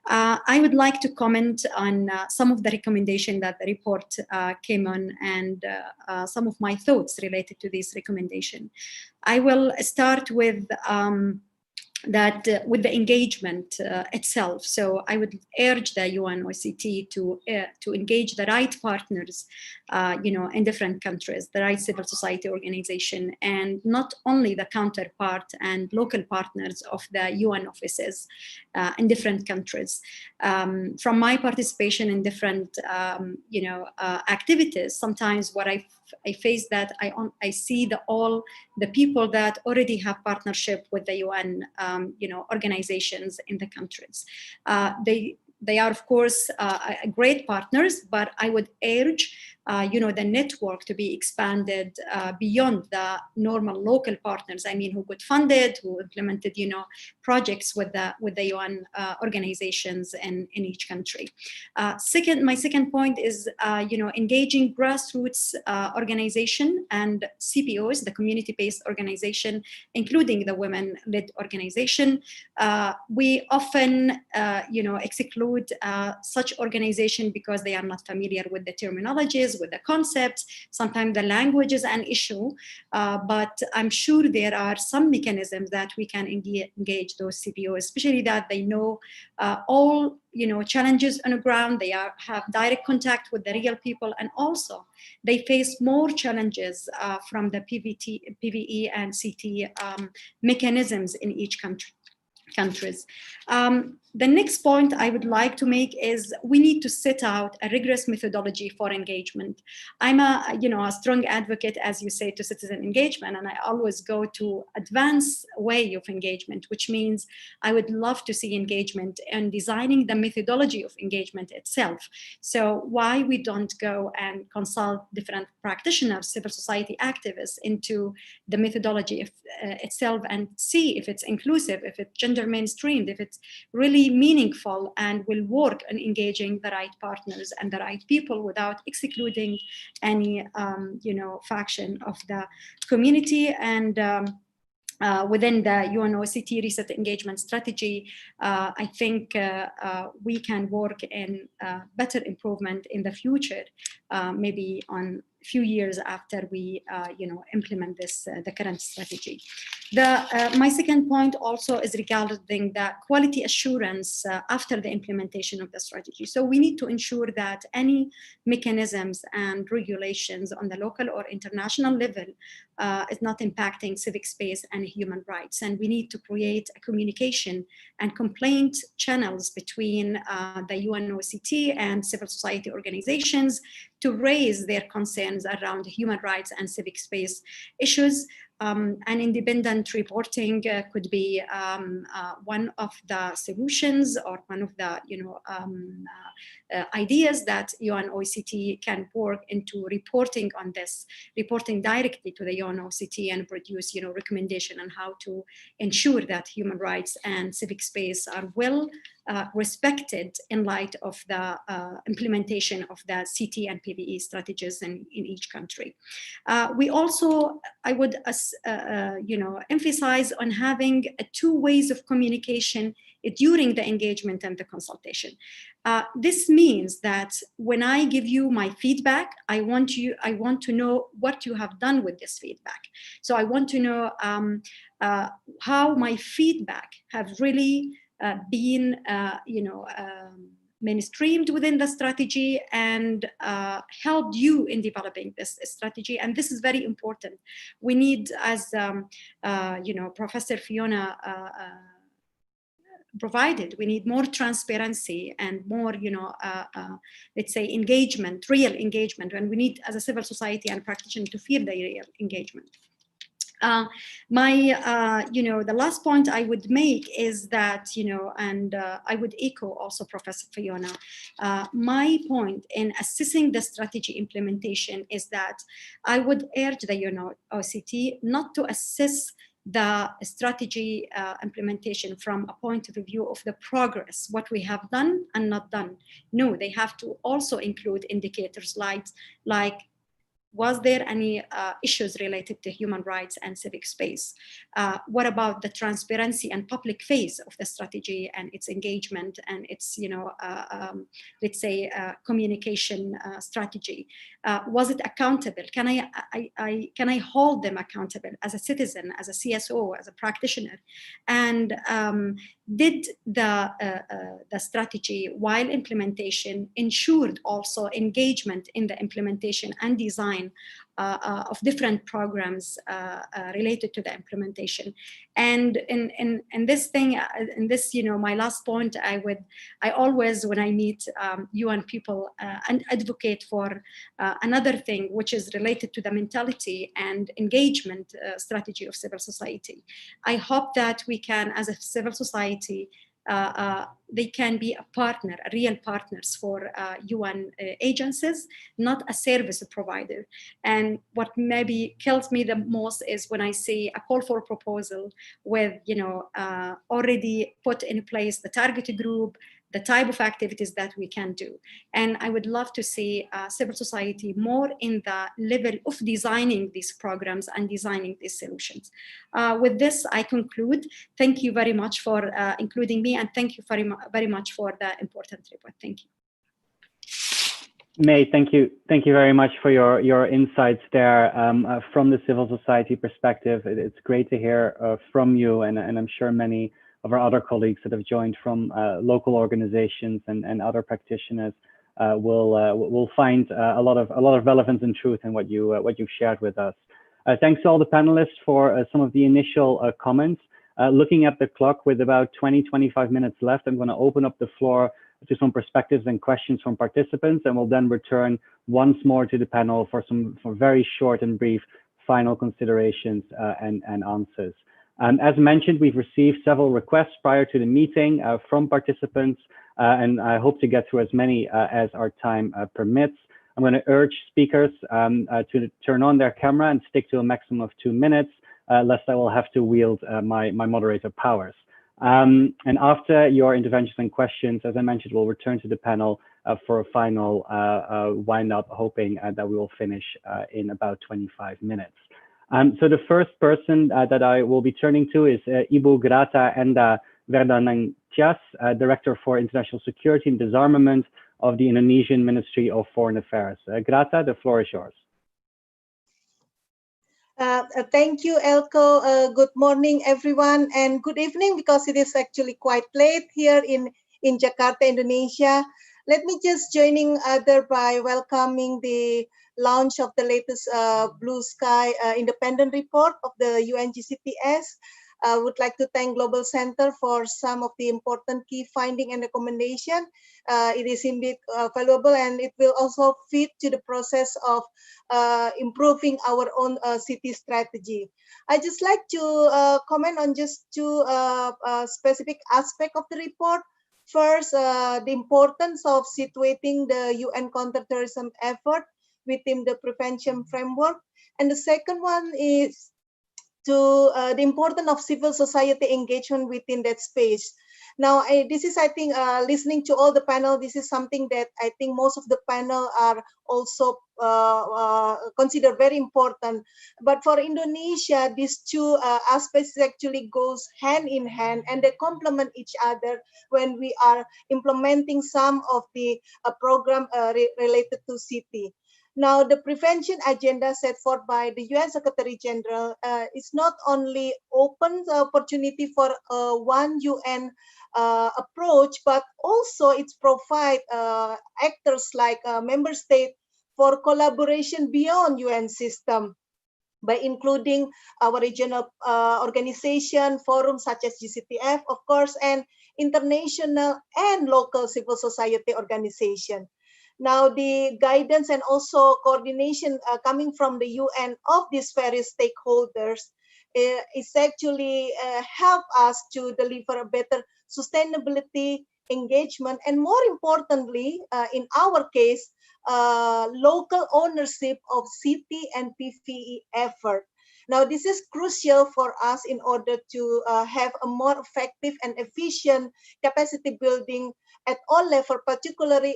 I would like to comment on some of the recommendations that the report came on and some of my thoughts related to this recommendation. I will start with with the engagement itself. So I would urge the UNOCT to engage the right partners, in different countries, the right civil society organization, and not only the counterpart and local partners of the UN offices in different countries. From my participation in different, activities, sometimes what I face that I see all the people that already have partnership with the UN, organizations in the countries. They are, of course, great partners, but I would urge, the network to be expanded beyond the normal local partners. I mean, who got funded, who implemented, projects with the UN organizations in each country. My second point is, engaging grassroots organization and CPOs, the community-based organization, including the women-led organization. We often, exclude such organization because they are not familiar with the terminologies, with the concepts. Sometimes the language is an issue, but I'm sure there are some mechanisms that we can engage those CPOs, especially that they know all challenges on the ground. They have direct contact with the real people, and also they face more challenges from the PVE and CT mechanisms in each countries. The next point I would like to make is we need to set out a rigorous methodology for engagement. I'm a strong advocate, as you say, to citizen engagement, and I always go to advanced way of engagement, which means I would love to see engagement and designing the methodology of engagement itself. So why we don't go and consult different practitioners, civil society activists into the methodology itself and see if it's inclusive, if it's gender mainstreamed, if it's really meaningful and will work on engaging the right partners and the right people without excluding any, faction of the community. And within the UNOCT reset engagement strategy, I think we can work in better improvement in the future, maybe on a few years after we implement the current strategy. My second point also is regarding the quality assurance after the implementation of the strategy. So we need to ensure that any mechanisms and regulations on the local or international level is not impacting civic space and human rights. And we need to create a communication and complaint channels between the UNOCT and civil society organizations to raise their concerns around human rights and civic space issues. And independent reporting could be one of the solutions or one of the ideas that UNOCT can work into reporting on this, reporting directly to the UNOCT and produce recommendation on how to ensure that human rights and civic space are well respected in light of the implementation of the CT and PVE strategies in each country. We also, I would emphasize on having two ways of communication during the engagement and the consultation. This means that when I give you my feedback, I want to know what you have done with this feedback. So I want to know how my feedback have really been, mainstreamed within the strategy and helped you in developing this strategy. And this is very important. We need, as Professor Fiona provided, we need more transparency and more, let's say, engagement, real engagement, and we need, as a civil society and practitioner, to feel the real engagement. The last point I would make is that, I would echo also Professor Fiona. My point in assessing the strategy implementation is that I would urge the OCT not to assess the strategy implementation from a point of view of the progress, what we have done and not done. No, they have to also include indicators like was there any issues related to human rights and civic space? What about the transparency and public face of the strategy and its engagement and its, let's say, communication strategy? Was it accountable? Can I hold them accountable as a citizen, as a CSO, as a practitioner? And did the strategy, while implementation, ensured also engagement in the implementation and design of different programs related to the implementation? And in this thing, my last point, I always, when I meet UN people, and advocate for another thing, which is related to the mentality and engagement strategy of civil society. I hope that we can, as a civil society, they can be a partner, a real partners for UN agencies, not a service provider. And what maybe kills me the most is when I see a call for proposal with, already put in place the target group, the type of activities that we can do. And I would love to see civil society more in the level of designing these programs and designing these solutions. With this, I conclude. Thank you very much for including me, and thank you very much for the important report. Thank you. May, thank you very much for your insights there. From the civil society perspective, it's great to hear from you, and I'm sure many of our other colleagues that have joined from local organizations and other practitioners will find a lot of relevance and truth in what you've shared with us. Thanks to all the panelists for some of the initial comments. Looking at the clock, with about 20-25 minutes left, I'm going to open up the floor to some perspectives and questions from participants, and we'll then return once more to the panel for very short and brief final considerations and answers. As mentioned, we've received several requests prior to the meeting from participants, and I hope to get through as many as our time permits. I'm going to urge speakers to turn on their camera and stick to a maximum of 2 minutes, lest I will have to wield my moderator powers. And after your interventions and questions, as I mentioned, we'll return to the panel for a final wind up, hoping that we will finish in about 25 minutes. So the first person that I will be turning to is Ibu Grata Enda Verdanangtias, Director for International Security and Disarmament of the Indonesian Ministry of Foreign Affairs. Grata, the floor is yours. Thank you, Elko. Good morning, everyone, and good evening, because it is actually quite late here in Jakarta, Indonesia. Let me just joining by welcoming the launch of the latest Blue Sky independent report of the UNGCTS. I would like to thank Global Center for some of the important key finding and recommendation. It is indeed valuable, and it will also fit to the process of improving our own city strategy. I just like to comment on just two specific aspects of the report. First, the importance of situating the UN counterterrorism effort within the prevention framework. And the second one is to the importance of civil society engagement within that space. Now, this is, I think, listening to all the panel, this is something that I think most of the panel are also consider very important. But for Indonesia, these two aspects actually goes hand in hand, and they complement each other when we are implementing some of the program related to city. Now, the prevention agenda set forth by the UN Secretary General is not only opens the opportunity for one UN approach, but also it's provide actors like member state for collaboration beyond UN system by including our regional organization, forums such as GCTF, of course, and international and local civil society organization. Now, the guidance and also coordination coming from the UN of these various stakeholders is actually help us to deliver a better sustainability, engagement, and more importantly, in our case, local ownership of city and PVE effort. Now, this is crucial for us in order to have a more effective and efficient capacity building at all levels, particularly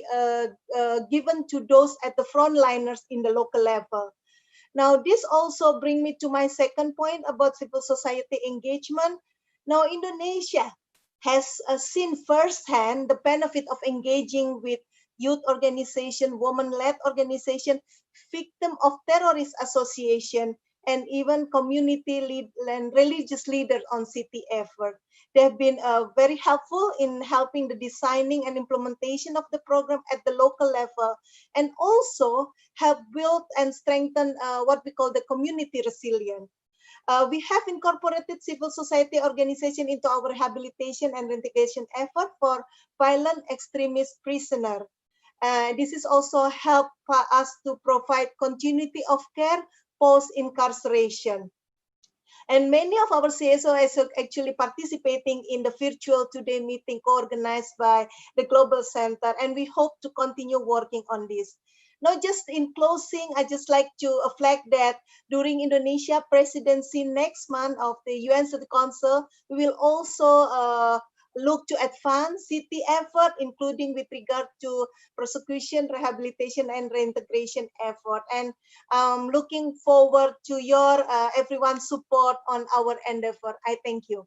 given to those at the frontliners in the local level. Now, this also brings me to my second point about civil society engagement. Now, Indonesia has seen firsthand the benefit of engaging with youth organization, women-led organization, victim of terrorist association, and even community lead and religious leaders on city effort. They have been very helpful in helping the designing and implementation of the program at the local level, and also have built and strengthened what we call the community resilience. We have incorporated civil society organization into our rehabilitation and reintegration effort for violent extremist prisoners. This is also help us to provide continuity of care post-incarceration. And many of our CSOs are actually participating in the virtual today meeting co-organized by the Global Center, and we hope to continue working on this. Now, just in closing, I just like to flag that during Indonesia presidency next month of the UN Security Council, we will also look to advance city effort, including with regard to prosecution, rehabilitation, and reintegration effort. And looking forward to your everyone's support on our endeavor. I thank you.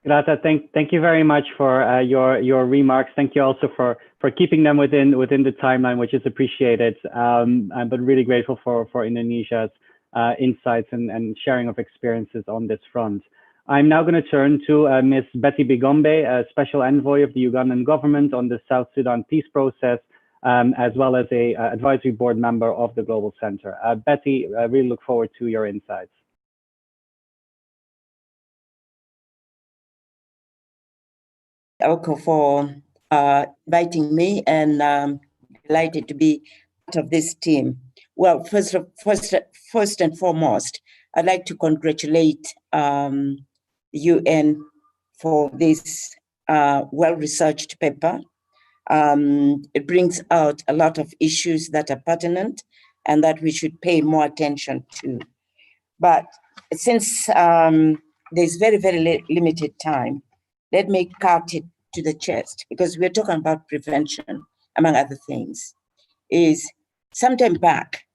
Grata, thank you very much for your remarks. Thank you also for keeping them within the timeline, which is appreciated. But really grateful for Indonesia's insights and sharing of experiences on this front. I'm now going to turn to Ms. Betty Bigombe, Special Envoy of the Ugandan government on the South Sudan peace process, as well as a advisory board member of the Global Center. Betty, I really look forward to your insights. Elko, for inviting me, and delighted to be part of this team. Well, first and foremost, I'd like to congratulate UN for this well-researched paper. It brings out a lot of issues that are pertinent and that we should pay more attention to. But since there's very, very limited time, let me cut it to the chest, because we're talking about prevention, among other things. Is sometime back,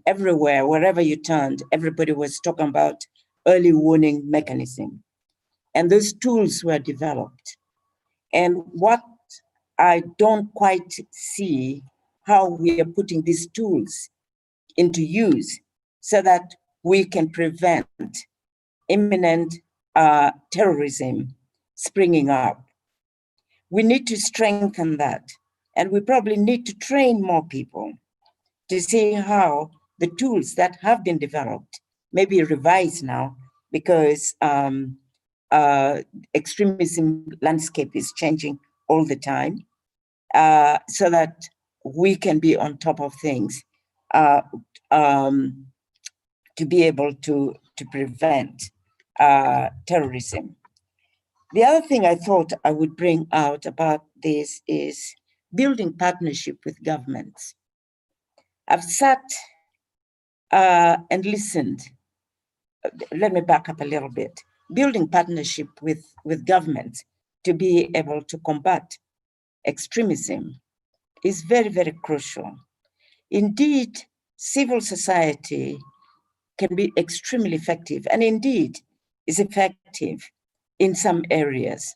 everywhere, wherever you turned, everybody was talking about early warning mechanism. And those tools were developed. And what I don't quite see how we are putting these tools into use so that we can prevent imminent terrorism springing up. We need to strengthen that. And we probably need to train more people to see how the tools that have been developed may be revised now, because extremism landscape is changing all the time, so that we can be on top of things to be able to prevent terrorism. The other thing I thought I would bring out about this is building partnership with governments. I've sat and listened. Let me back up a little bit. Building partnership with governments to be able to combat extremism is very, very crucial. Indeed, civil society can be extremely effective, and indeed is effective in some areas.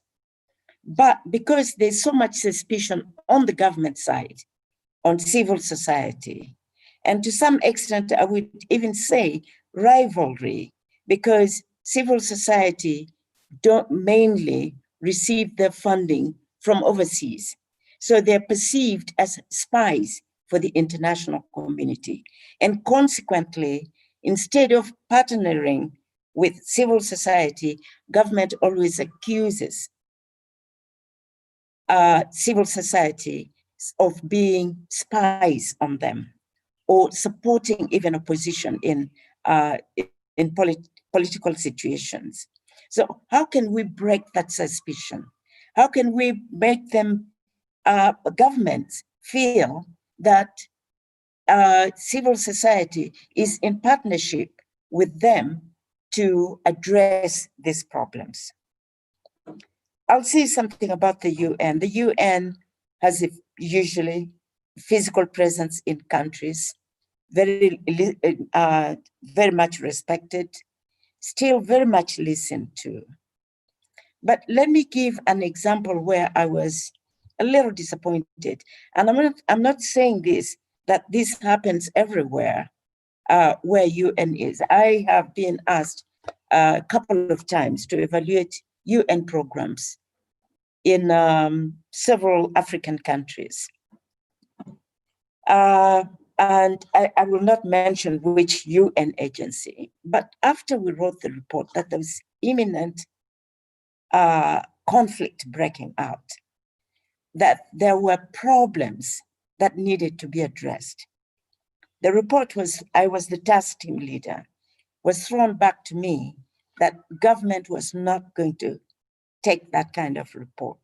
But because there's so much suspicion on the government side on civil society. And to some extent, I would even say rivalry, because civil society don't mainly receive their funding from overseas. So they're perceived as spies for the international community. And consequently, instead of partnering with civil society, government always accuses civil society of being spies on them, or supporting even opposition in political situations. So how can we break that suspicion? How can we make them, governments, feel that civil society is in partnership with them to address these problems? I'll say something about the UN. The UN has usually physical presence in countries, very much respected, still very much listened to. But let me give an example where I was a little disappointed. And I'm not saying that this happens everywhere where UN is. I have been asked a couple of times to evaluate UN programs in several African countries. And I will not mention which UN agency, but after we wrote the report that there was imminent conflict breaking out, that there were problems that needed to be addressed. The report I was the task team leader, was thrown back to me that government was not going to take that kind of report.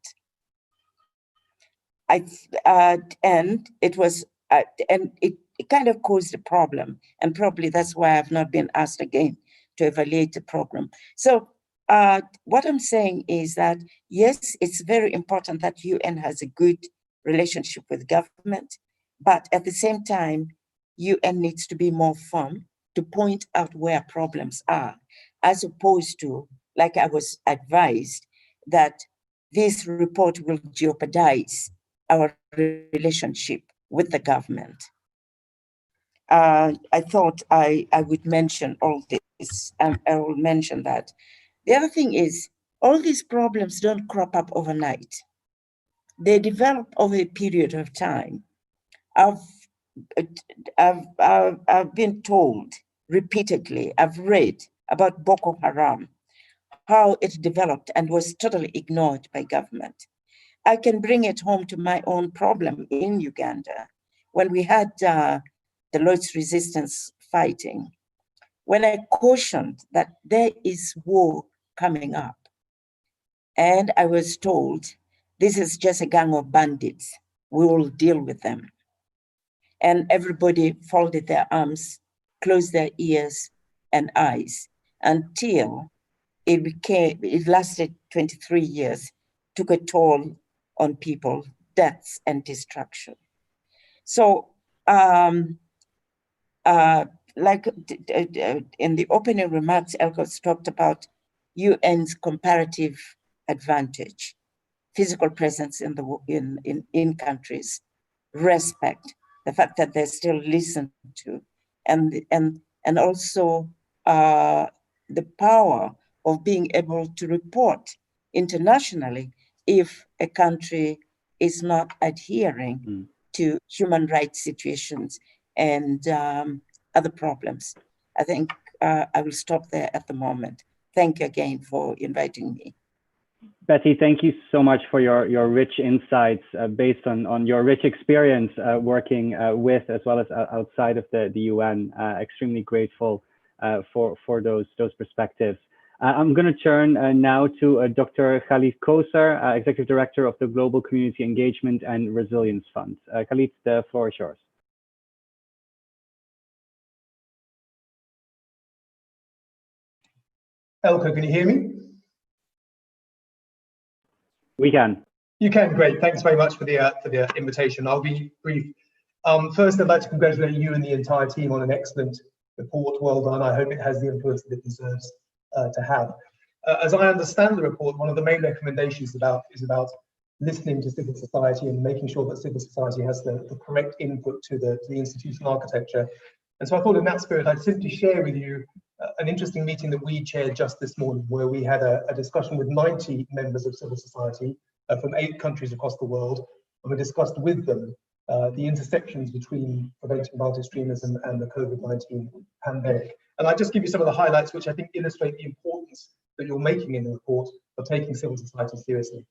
And it was, and it kind of caused a problem, and probably that's why I've not been asked again to evaluate the program. So what I'm saying is that, yes, it's very important that UN has a good relationship with government, but at the same time, UN needs to be more firm to point out where problems are, as opposed to, like I was advised, that this report will jeopardize our relationship with the government. I thought I would mention all this, and I will mention that. The other thing is, all these problems don't crop up overnight. They develop over a period of time. I've been told repeatedly, I've read about Boko Haram, how it developed and was totally ignored by government. I can bring it home to my own problem in Uganda. When we had the Lord's resistance fighting, when I cautioned that there is war coming up, and I was told, this is just a gang of bandits, we will deal with them. And everybody folded their arms, closed their ears and eyes, until it lasted 23 years, took a toll on people, deaths and destruction. So, like in the opening remarks, Elkos talked about UN's comparative advantage, physical presence in countries, respect, the fact that they're still listened to, and also the power of being able to report internationally if a country is not adhering to human rights situations and other problems. I think I will stop there at the moment. Thank you again for inviting me. Betty, thank you so much for your rich insights based on your rich experience working with as well as outside of the UN. Extremely grateful for those perspectives. I'm going to turn now to Dr. Khalid Koser, Executive Director of the Global Community Engagement and Resilience Fund. Khalid, the floor is yours. Elko, can you hear me? We can. You can, great. Thanks very much for the invitation. I'll be brief. First, I'd like to congratulate you and the entire team on an excellent report. Well done. I hope it has the influence that it deserves to have. As I understand the report, one of the main recommendations is about listening to civil society and making sure that civil society has the correct input to the institutional architecture. And so I thought in that spirit, I'd simply share with you an interesting meeting that we chaired just this morning, where we had a discussion with 90 members of civil society from 8 countries across the world, and we discussed with them the intersections between preventing violent extremism and the COVID-19 pandemic. And I'll just give you some of the highlights which I think illustrate the importance that you're making in the report of taking civil society seriously.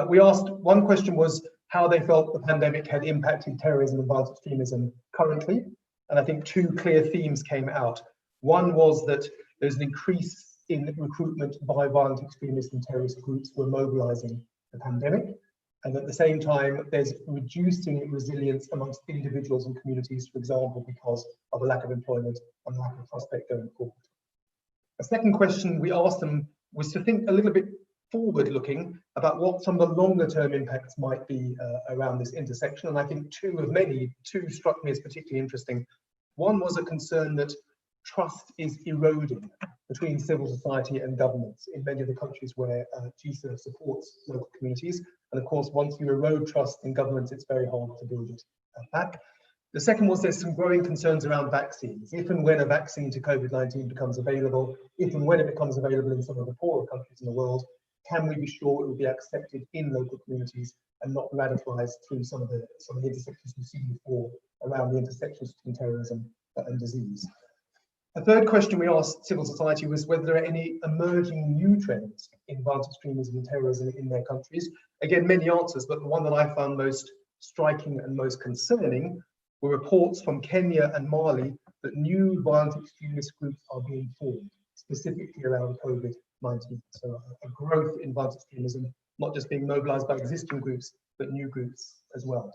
We asked, one question was how they felt the pandemic had impacted terrorism and violent extremism currently. And I think 2 clear themes came out. One was that there's an increase in recruitment by violent extremist and terrorist groups who are mobilizing the pandemic. And at the same time, there's reducing resilience amongst individuals and communities, for example, because of a lack of employment and lack of prospect going forward. A second question we asked them was to think a little bit forward-looking about what some of the longer-term impacts might be around this intersection. And I think 2 of many, 2 struck me as particularly interesting. One was a concern that trust is eroding between civil society and governments in many of the countries where GSA supports local communities. And of course, once you erode trust in governments, it's very hard to build it back. The second was there's some growing concerns around vaccines. If and when a vaccine to COVID-19 becomes available, if and when it becomes available in some of the poorer countries in the world, can we be sure it will be accepted in local communities and not radicalized through some of the intersections we've seen before around the intersections between terrorism and disease? A third question we asked civil society was whether there are any emerging new trends in violent extremism and terrorism in their countries. Again, many answers, but the one that I found most striking and most concerning were reports from Kenya and Mali that new violent extremist groups are being formed, specifically around COVID-19. So a growth in violent extremism, not just being mobilized by existing groups, but new groups as well.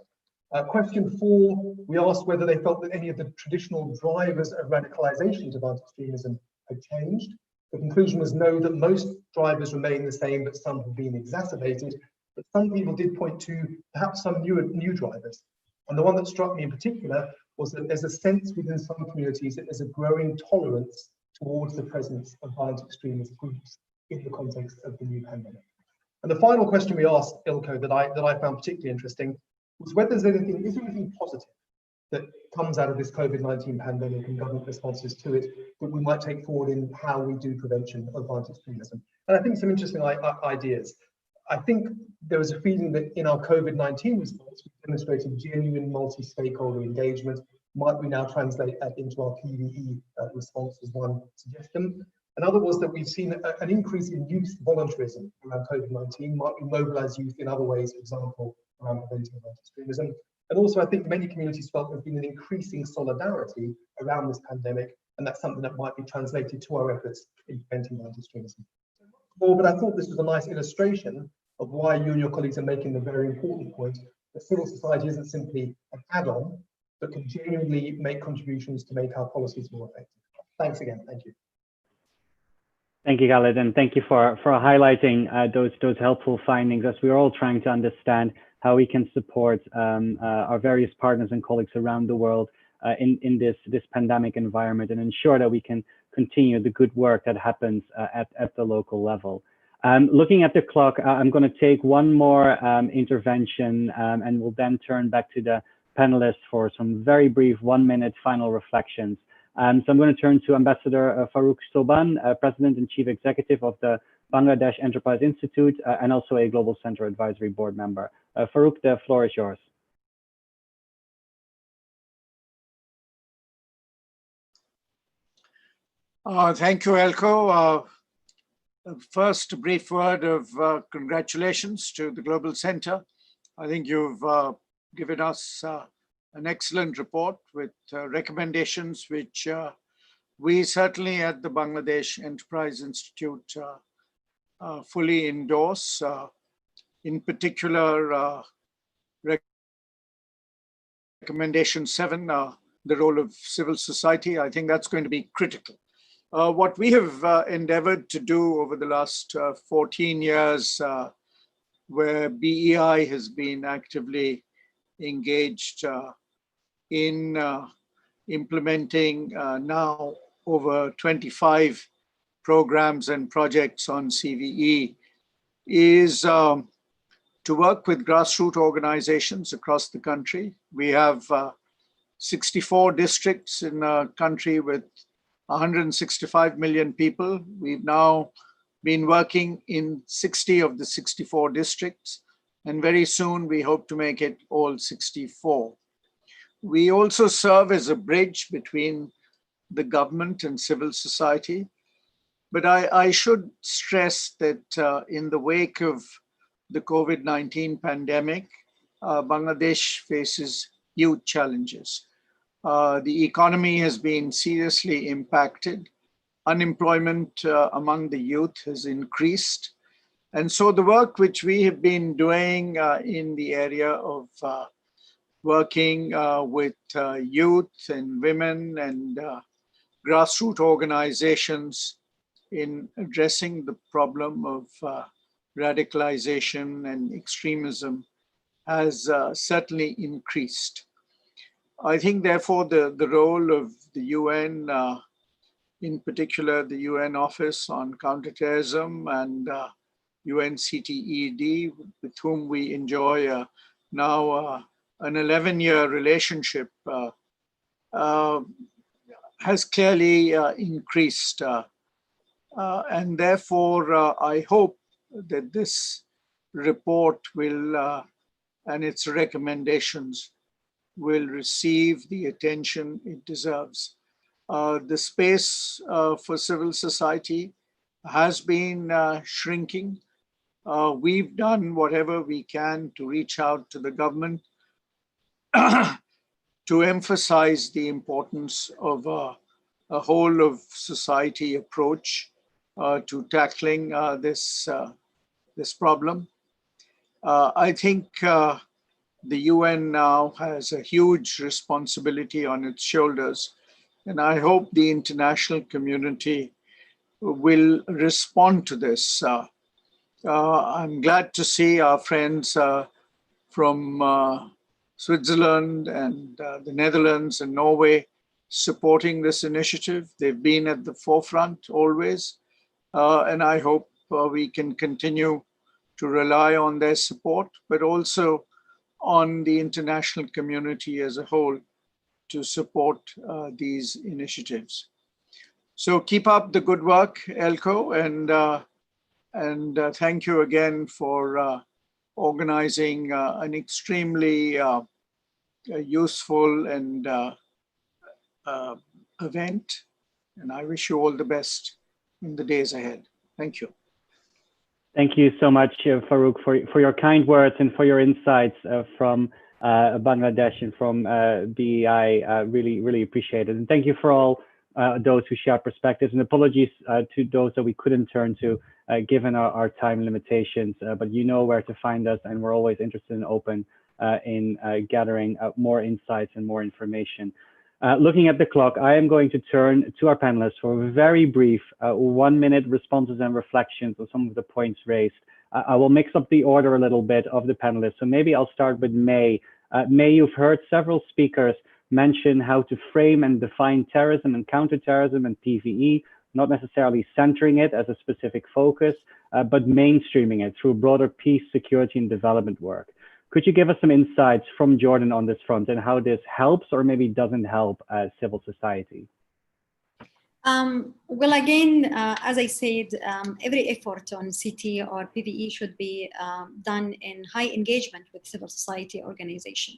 Question 4, we asked whether they felt that any of the traditional drivers of radicalization to violent extremism had changed. The conclusion was no, that most drivers remain the same, but some have been exacerbated. But some people did point to perhaps some new drivers. And the one that struck me in particular was that there's a sense within some communities that there's a growing tolerance towards the presence of violent extremist groups in the context of the new pandemic. And the final question we asked Ilko that I found particularly interesting was whether is there anything positive that comes out of this COVID-19 pandemic and government responses to it that we might take forward in how we do prevention of violent extremism. And I think some interesting ideas. I think there was a feeling that in our COVID-19 response, we demonstrated genuine multi-stakeholder engagement. Might we now translate that into our PVE response as one suggestion? Another was that we've seen an increase in youth voluntarism around COVID-19. Might we mobilize youth in other ways, for example, around preventing violent extremism? And also, I think many communities felt there's been an increasing solidarity around this pandemic, and that's something that might be translated to our efforts in preventing violent extremism. But I thought this was a nice illustration of why you and your colleagues are making the very important point that civil society isn't simply an add-on, but can genuinely make contributions to make our policies more effective. Thanks again. Thank you. Thank you, Khaled, and thank you for highlighting those helpful findings as we're all trying to understand how we can support our various partners and colleagues around the world in this pandemic environment and ensure that we can continue the good work that happens at the local level. Looking at the clock, I'm going to take one more intervention and we'll then turn back to the panelists for some very brief 1-minute final reflections. So I'm going to turn to Ambassador Farooq Soban, President and Chief Executive of the Bangladesh Enterprise Institute and also a Global Center Advisory Board member. Farooq, the floor is yours. Thank you, Elko. First, a brief word of congratulations to the Global Center. I think you've given us an excellent report with recommendations which we certainly at the Bangladesh Enterprise Institute fully endorse. In particular, recommendation 7, the role of civil society. I think that's going to be critical. What we have endeavored to do over the last 14 years, where BEI has been actively engaged in implementing now over 25 programs and projects on CVE, is to work with grassroots organizations across the country. We have 64 districts in a country with 165 million people. We've now been working in 60 of the 64 districts, and very soon we hope to make it all 64. We also serve as a bridge between the government and civil society. But I should stress that in the wake of the COVID-19 pandemic, Bangladesh faces huge challenges. The economy has been seriously impacted. Unemployment among the youth has increased. And so the work which we have been doing in the area of working with youth and women and grassroots organizations in addressing the problem of radicalization and extremism has certainly increased. I think, therefore, the role of the UN, in particular the UN Office on Counterterrorism and UNCTED, with whom we enjoy now an 11-year relationship, has clearly increased. And therefore, I hope that this report will, and its recommendations will receive the attention it deserves. The space for civil society has been shrinking. We've done whatever we can to reach out to the government to emphasize the importance of a whole of society approach to tackling this problem. I think the UN now has a huge responsibility on its shoulders, and I hope the international community will respond to this. I'm glad to see our friends from Switzerland and the Netherlands and Norway supporting this initiative. They've been at the forefront always, and I hope we can continue to rely on their support, but also on the international community as a whole to support these initiatives. So keep up the good work, Elko, and thank you again for organizing an extremely useful and event. And I wish you all the best in the days ahead. Thank you. Thank you so much, Farouk, for your kind words and for your insights from Bangladesh and from BEI. Really appreciate it. And thank you for all those who share perspectives, and apologies to those that we couldn't turn to given our time limitations, but you know where to find us, and we're always interested and open in gathering more insights and more information. Looking at the clock, I am going to turn to our panelists for a very brief 1-minute responses and reflections on some of the points raised. I will mix up the order a little bit of the panelists. So maybe I'll start with May. May, you've heard several speakers mention how to frame and define terrorism and counterterrorism and PVE, not necessarily centering it as a specific focus, but mainstreaming it through broader peace, security, and development work. Could you give us some insights from Jordan on this front and how this helps or maybe doesn't help civil society? Well, again, as I said, every effort on CT or PVE should be done in high engagement with civil society organization.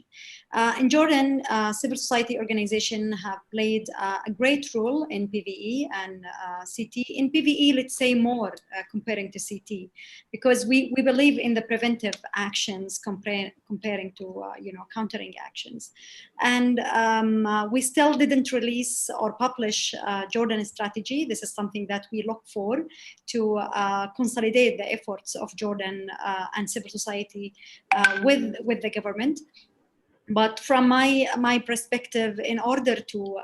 In Jordan, civil society organizations have played a great role in PVE and CT. In PVE, let's say more comparing to CT, because we believe in the preventive actions comparing to countering actions. And we still didn't release or publish Jordan strategy. This is something that we look for to consolidate the efforts of Jordan and civil society with the government. But from my perspective, in order to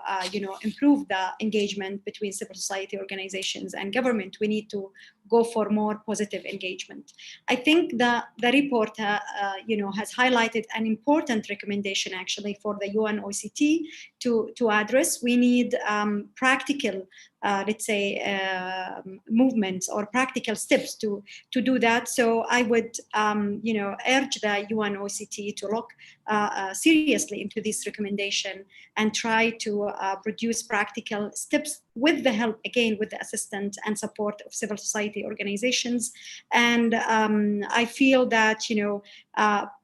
improve the engagement between civil society organizations and government, we need to go for more positive engagement. I think the report has highlighted an important recommendation actually for the UNOCT to address. We need practical let's say movements or practical steps to do that. So I would urge the UNOCT to look seriously into this recommendation and try to produce practical steps with the help, again, with the assistance and support of civil society organizations. And I feel that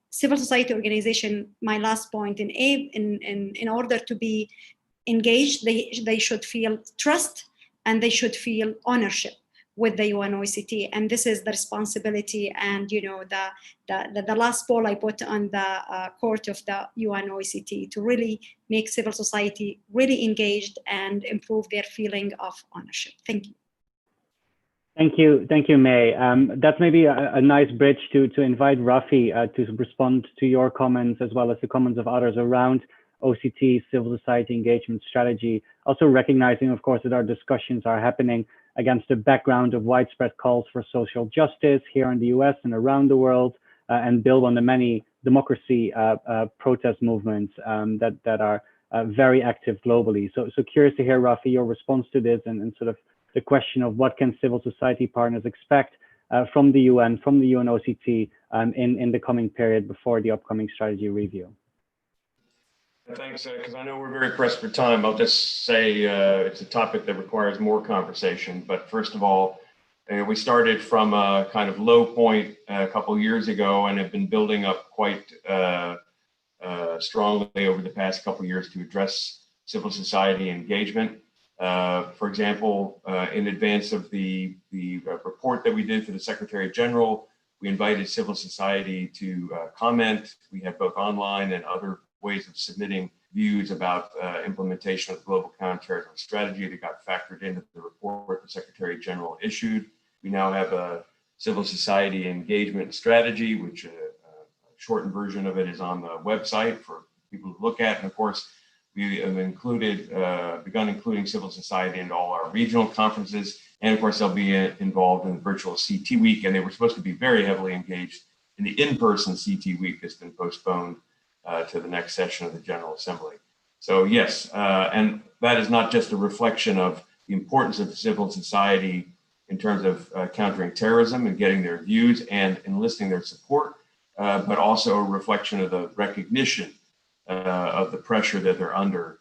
civil society organization, my last point, in order to be engaged, they should feel trust and they should feel ownership with the UNOCT, and this is the responsibility. And the last poll I put on the court of the UNOCT to really make civil society really engaged and improve their feeling of ownership. Thank you. Thank you, May. That's maybe a nice bridge to invite Rafi to respond to your comments as well as the comments of others around OCT civil society engagement strategy. Also recognizing, of course, that our discussions are happening against the background of widespread calls for social justice here in the US and around the world, and build on the many democracy protest movements that are very active globally. So curious to hear, Rafi, your response to this and sort of the question of what can civil society partners expect from the UN, from the UNOCT in the coming period before the upcoming strategy review. Thanks, because I know we're very pressed for time. I'll just say it's a topic that requires more conversation. But first of all, we started from a kind of low point a couple of years ago and have been building up quite strongly over the past couple of years to address civil society engagement. For example, in advance of the report that we did for the Secretary General, we invited civil society to comment. We had both online and other ways of submitting views about implementation of the global counterterrorism strategy that got factored into the report the Secretary General issued. We now have a civil society engagement strategy, which a shortened version of it is on the website for people to look at. And of course, we have begun including civil society in all our regional conferences. And of course, they'll be involved in the virtual CT week. And they were supposed to be very heavily engaged in the in-person CT week that's been postponed to the next session of the General Assembly. So yes, and that is not just a reflection of the importance of civil society in terms of countering terrorism and getting their views and enlisting their support, but also a reflection of the recognition of the pressure that they're under,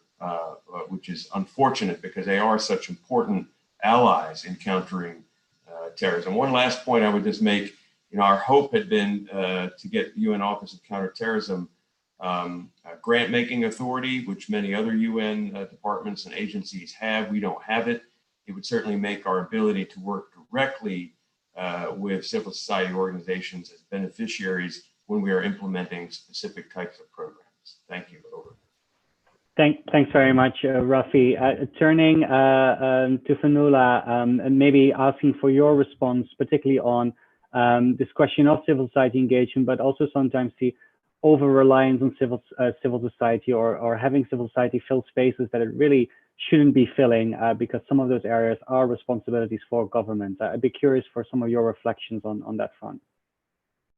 which is unfortunate because they are such important allies in countering terrorism. One last point I would just make, our hope had been to get UN Office of Counterterrorism grant-making authority, which many other UN departments and agencies have. We don't have it. It would certainly make our ability to work directly with civil society organizations as beneficiaries when we are implementing specific types of programs. Thank you. Over. Thanks very much, Rafi. Turning to Fionnuala, and maybe asking for your response, particularly on this question of civil society engagement, but also sometimes the over-reliance on civil society or having civil society fill spaces that it really shouldn't be filling because some of those areas are responsibilities for government. I'd be curious for some of your reflections on that front.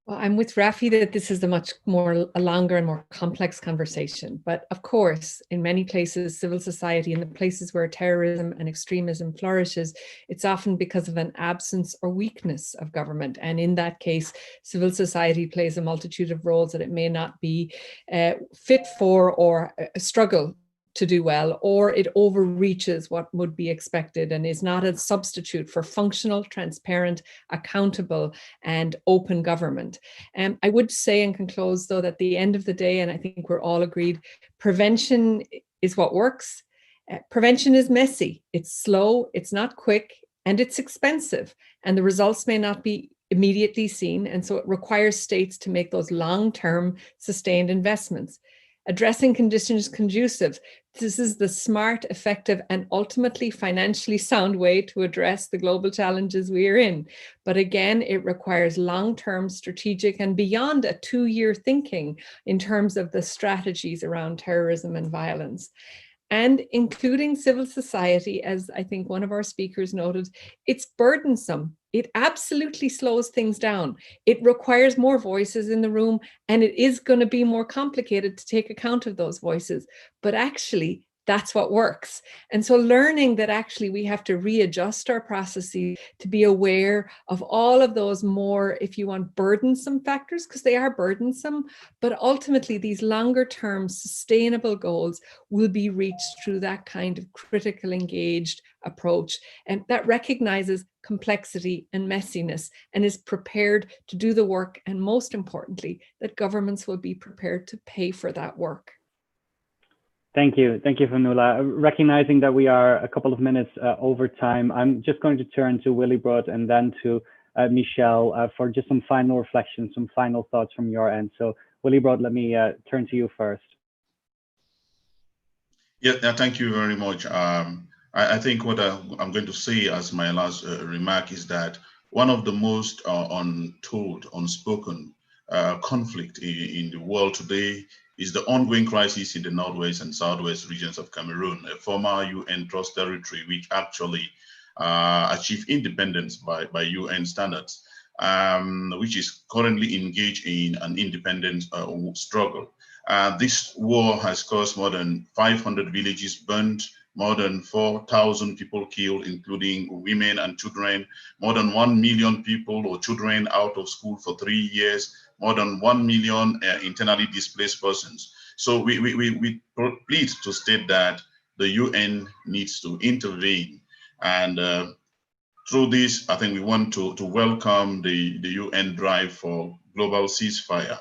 Well, I'm with Rafi that this is a longer and more complex conversation. But of course, in many places, civil society, in the places where terrorism and extremism flourishes, it's often because of an absence or weakness of government. And in that case, civil society plays a multitude of roles that it may not be fit for or struggle to do well, or it overreaches what would be expected and is not a substitute for functional, transparent, accountable, and open government. I would say and can close though, that at the end of the day, and I think we're all agreed, prevention is what works. Prevention is messy, it's slow, it's not quick, and it's expensive, and the results may not be immediately seen. And so it requires states to make those long-term sustained investments. Addressing conditions conducive. This is the smart, effective, and ultimately financially sound way to address the global challenges we are in. But again, it requires long-term strategic and beyond a 2-year thinking in terms of the strategies around terrorism and violence. And including civil society, as I think one of our speakers noted, it's burdensome it absolutely slows things down. It requires more voices in the room, and it is going to be more complicated to take account of those voices. But actually, that's what works. And so learning that actually we have to readjust our processes to be aware of all of those more, if you want, burdensome factors, because they are burdensome, but ultimately these longer term sustainable goals will be reached through that kind of critical engaged approach, and that recognizes complexity and messiness and is prepared to do the work, and most importantly, that governments will be prepared to pay for that work. Thank you, Fionnuala. Recognizing that we are a couple of minutes over time, I'm just going to turn to Willibrod and then to Michelle for just some final reflections, some final thoughts from your end. So Willibrod, let me turn to you first. Yeah, thank you very much. I think what I'm going to say as my last remark is that one of the most untold, unspoken conflict in the world today is the ongoing crisis in the northwest and southwest regions of Cameroon, a former UN trust territory which actually achieved independence by UN standards, which is currently engaged in an independence struggle. This war has caused more than 500 villages burnt, more than 4,000 people killed, including women and children, more than 1 million people or children out of school for 3 years, more than 1 million internally displaced persons. So we plead to state that the UN needs to intervene. And through this, I think we want to welcome the UN drive for global ceasefire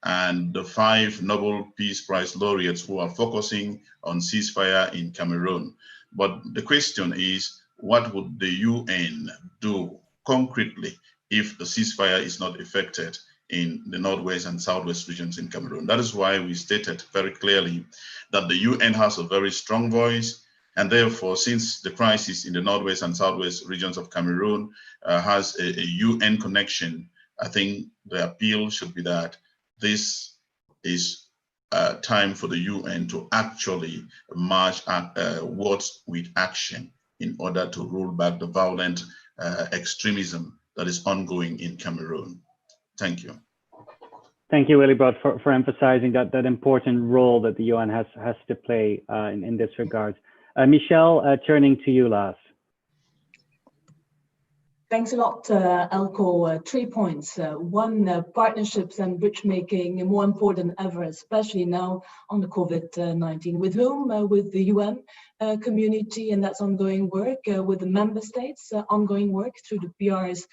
and the 5 Nobel Peace Prize laureates who are focusing on ceasefire in Cameroon. But the question is, what would the UN do concretely if the ceasefire is not effected in the northwest and southwest regions in Cameroon? That is why we stated very clearly that the UN has a very strong voice, and therefore, since the crisis in the northwest and southwest regions of Cameroon has a UN connection, I think the appeal should be that this is time for the UN to actually march words with action in order to roll back the violent extremism that is ongoing in Cameroon. Thank you. Thank you, Willibrod, for emphasizing that important role that the UN has to play in this regard. Michelle, turning to you last. Thanks a lot, Elko. 3 points. One, partnerships and bridge making more important than ever, especially now on the COVID-19. With whom? With the UN community, and that's ongoing work. With the member states, ongoing work through the PRs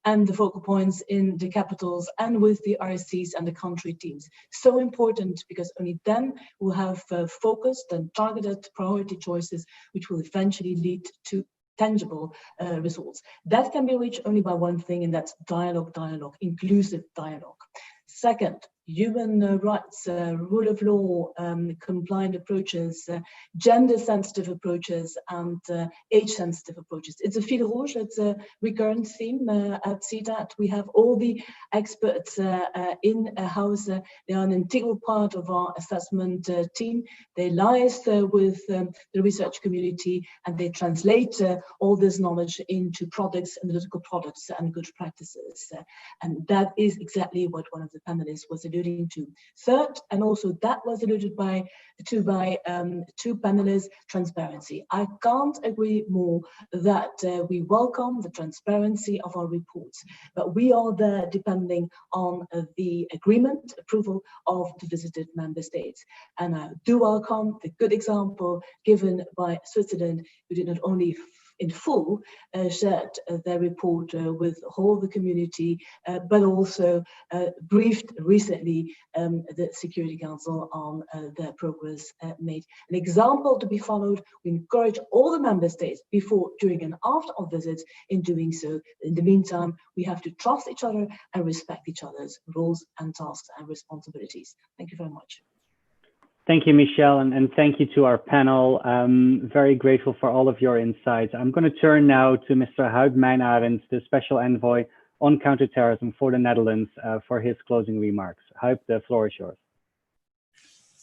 and the focal points in the capitals, and with the RCs and the country teams. So important, because only then we'll have focused and targeted priority choices, which will eventually lead to tangible results. That can be reached only by one thing, and that's dialogue, inclusive dialogue. Second, human rights, rule of law, compliant approaches, gender-sensitive approaches, and age-sensitive approaches. It's a fil rouge, it's a recurrent theme at CTAD. We have all the experts in-house. They are an integral part of our assessment team. They liaise with the research community, and they translate all this knowledge into products, analytical products, and good practices. And that is exactly what one of the panelists was alluding to. Third, and also that was alluded by two panelists, transparency. I can't agree more that we welcome the transparency of our reports, but we are there depending on the approval of the visited member states. And I do welcome the good example given by Switzerland, who did not only in full shared their report with all the community, but also briefed recently the Security Council on their progress made. An example to be followed. We encourage all the member states before, during, and after our visits in doing so. In the meantime, we have to trust each other and respect each other's roles and tasks and responsibilities. Thank you very much. Thank you, Michelle, and thank you to our panel. Very grateful for all of your insights. I'm going to turn now to Mr. Huib Mijn-Arend, the Special Envoy on Counterterrorism for the Netherlands, for his closing remarks. Huib, the floor is yours.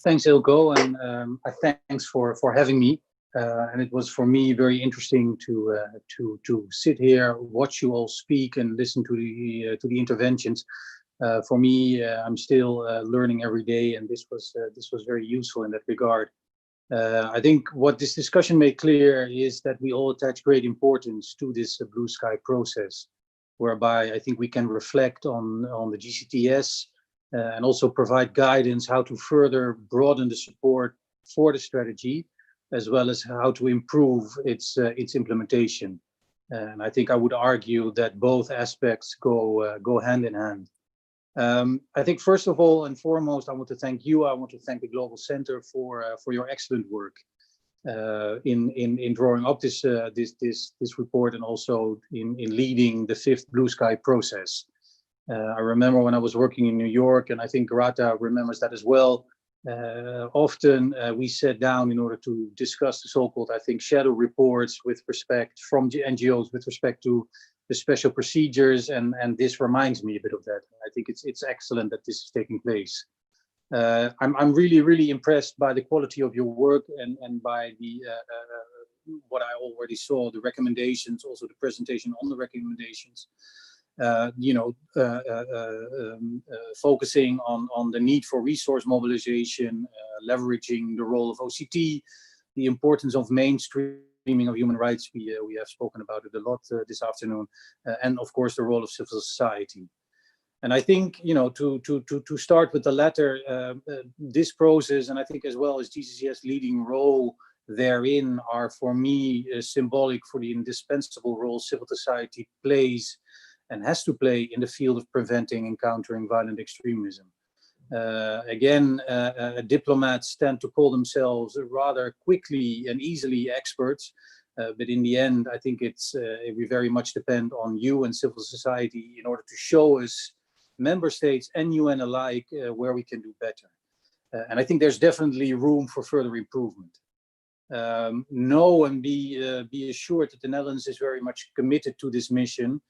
Thanks, Ilko, and thanks for having me. And it was for me very interesting to sit here, watch you all speak, and listen to the interventions. For me, I'm still learning every day, and this was very useful in that regard. I think what this discussion made clear is that we all attach great importance to this blue sky process, whereby I think we can reflect on the GCTS and also provide guidance how to further broaden the support for the strategy, as well as how to improve its implementation. And I think I would argue that both aspects go hand in hand. I think first of all and foremost, I want to thank you. I want to thank the Global Center for your excellent work in drawing up this report, and also in leading the 5th Blue Sky process. I remember when I was working in New York, and I think Grata remembers that as well. Often we sat down in order to discuss the so-called, I think, shadow reports with respect from NGOs with respect to the special procedures, and this reminds me a bit of that. I think it's excellent that this is taking place. I'm really impressed by the quality of your work and by the what I already saw, the recommendations, also the presentation on the recommendations. Focusing on the need for resource mobilization, leveraging the role of OCT, the importance of mainstreaming of human rights. We have spoken about it a lot this afternoon, and of course the role of civil society. And I think, to start with the latter, this process, and I think as well as GCC's leading role therein, are for me symbolic for the indispensable role civil society plays and has to play in the field of preventing and countering violent extremism. Diplomats tend to call themselves rather quickly and easily experts, but in the end, I think we very much depend on you and civil society in order to show us, member states and UN alike, where we can do better. And I think there's definitely room for further improvement. Know and be assured that the Netherlands is very much committed to this mission,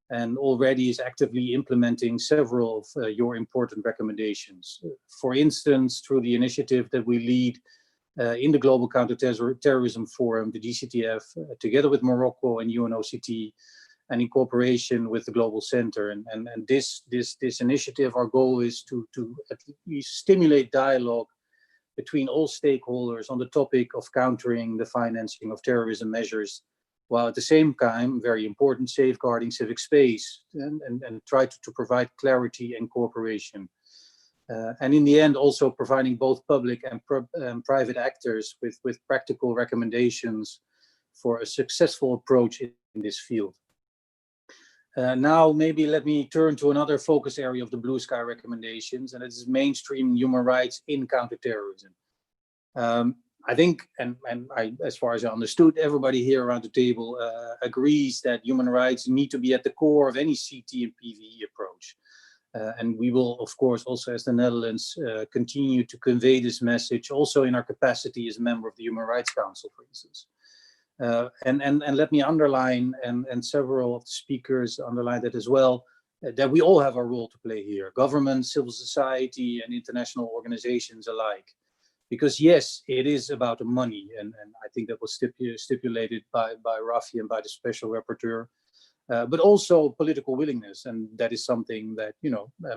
and already is actively implementing several of your important recommendations. For instance, through the initiative that we lead in the Global Counterterrorism Forum, the GCTF, together with Morocco and UNOCT, and in cooperation with the Global Center. And this initiative, our goal is to at least stimulate dialogue between all stakeholders on the topic of countering the financing of terrorism measures, while at the same time, very important, safeguarding civic space and try to provide clarity and cooperation. And in the end, also providing both public and private actors with practical recommendations for a successful approach in this field. Now, maybe let me turn to another focus area of the Blue Sky recommendations, and it is mainstreaming human rights in counterterrorism. I think, and as far as I understood, everybody here around the table agrees that human rights need to be at the core of any CT and PVE approach. And we will, of course, also as the Netherlands, continue to convey this message also in our capacity as a member of the Human Rights Council, for instance. And let me underline, and several of the speakers underline that as well, that we all have a role to play here, government, civil society, and international organizations alike. Because yes, it is about the money, and I think that was stipulated by Rafi and by the special rapporteur, but also political willingness, and that is something that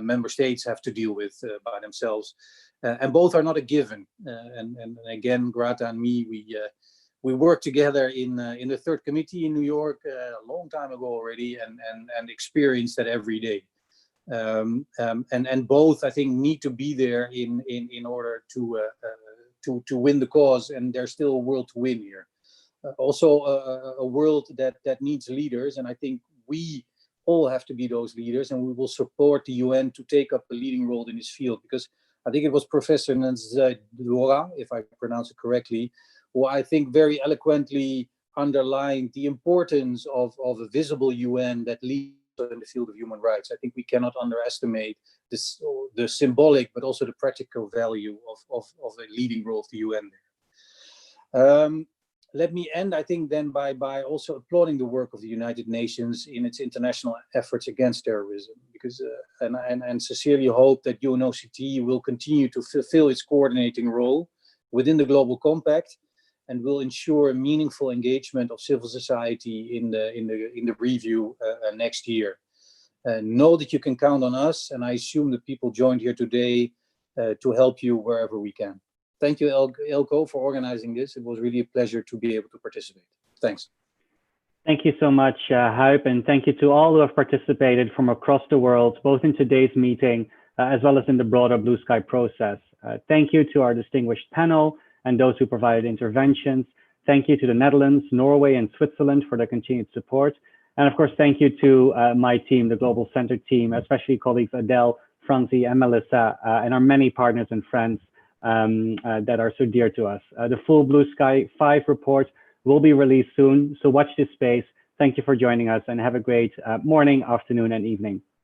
member states have to deal with by themselves, and both are not a given. And again, Grata and me, we worked together in the 3rd Committee in New York a long time ago already, and experienced that every day. And both, I think, need to be there in order to win the cause, and there's still a world to win here. Also, a world that needs leaders, and I think we all have to be those leaders, and we will support the UN to take up a leading role in this field, because I think it was Professor Nzadora, if I pronounce it correctly, who I think very eloquently underlined the importance of a visible UN that leads in the field of human rights. I think we cannot underestimate the symbolic, but also the practical value of a leading role of the UN there. Let me end, I think, then by also applauding the work of the United Nations in its international efforts against terrorism, because and sincerely hope that UNOCT will continue to fulfill its coordinating role within the Global Compact, and will ensure meaningful engagement of civil society in the review next year. Know that you can count on us, and I assume that people joined here today to help you wherever we can. Thank you, Elko, for organizing this. It was really a pleasure to be able to participate. Thanks. Thank you so much, Huip, and thank you to all who have participated from across the world, both in today's meeting as well as in the broader Blue Sky process. Thank you to our distinguished panel and those who provided interventions. Thank you to the Netherlands, Norway, and Switzerland for their continued support. And of course, thank you to my team, the Global Center team, especially colleagues Adele, Franzi, and Melissa, and our many partners and friends that are so dear to us. The full Blue Sky 5 report will be released soon, so watch this space. Thank you for joining us, and have a great morning, afternoon, and evening.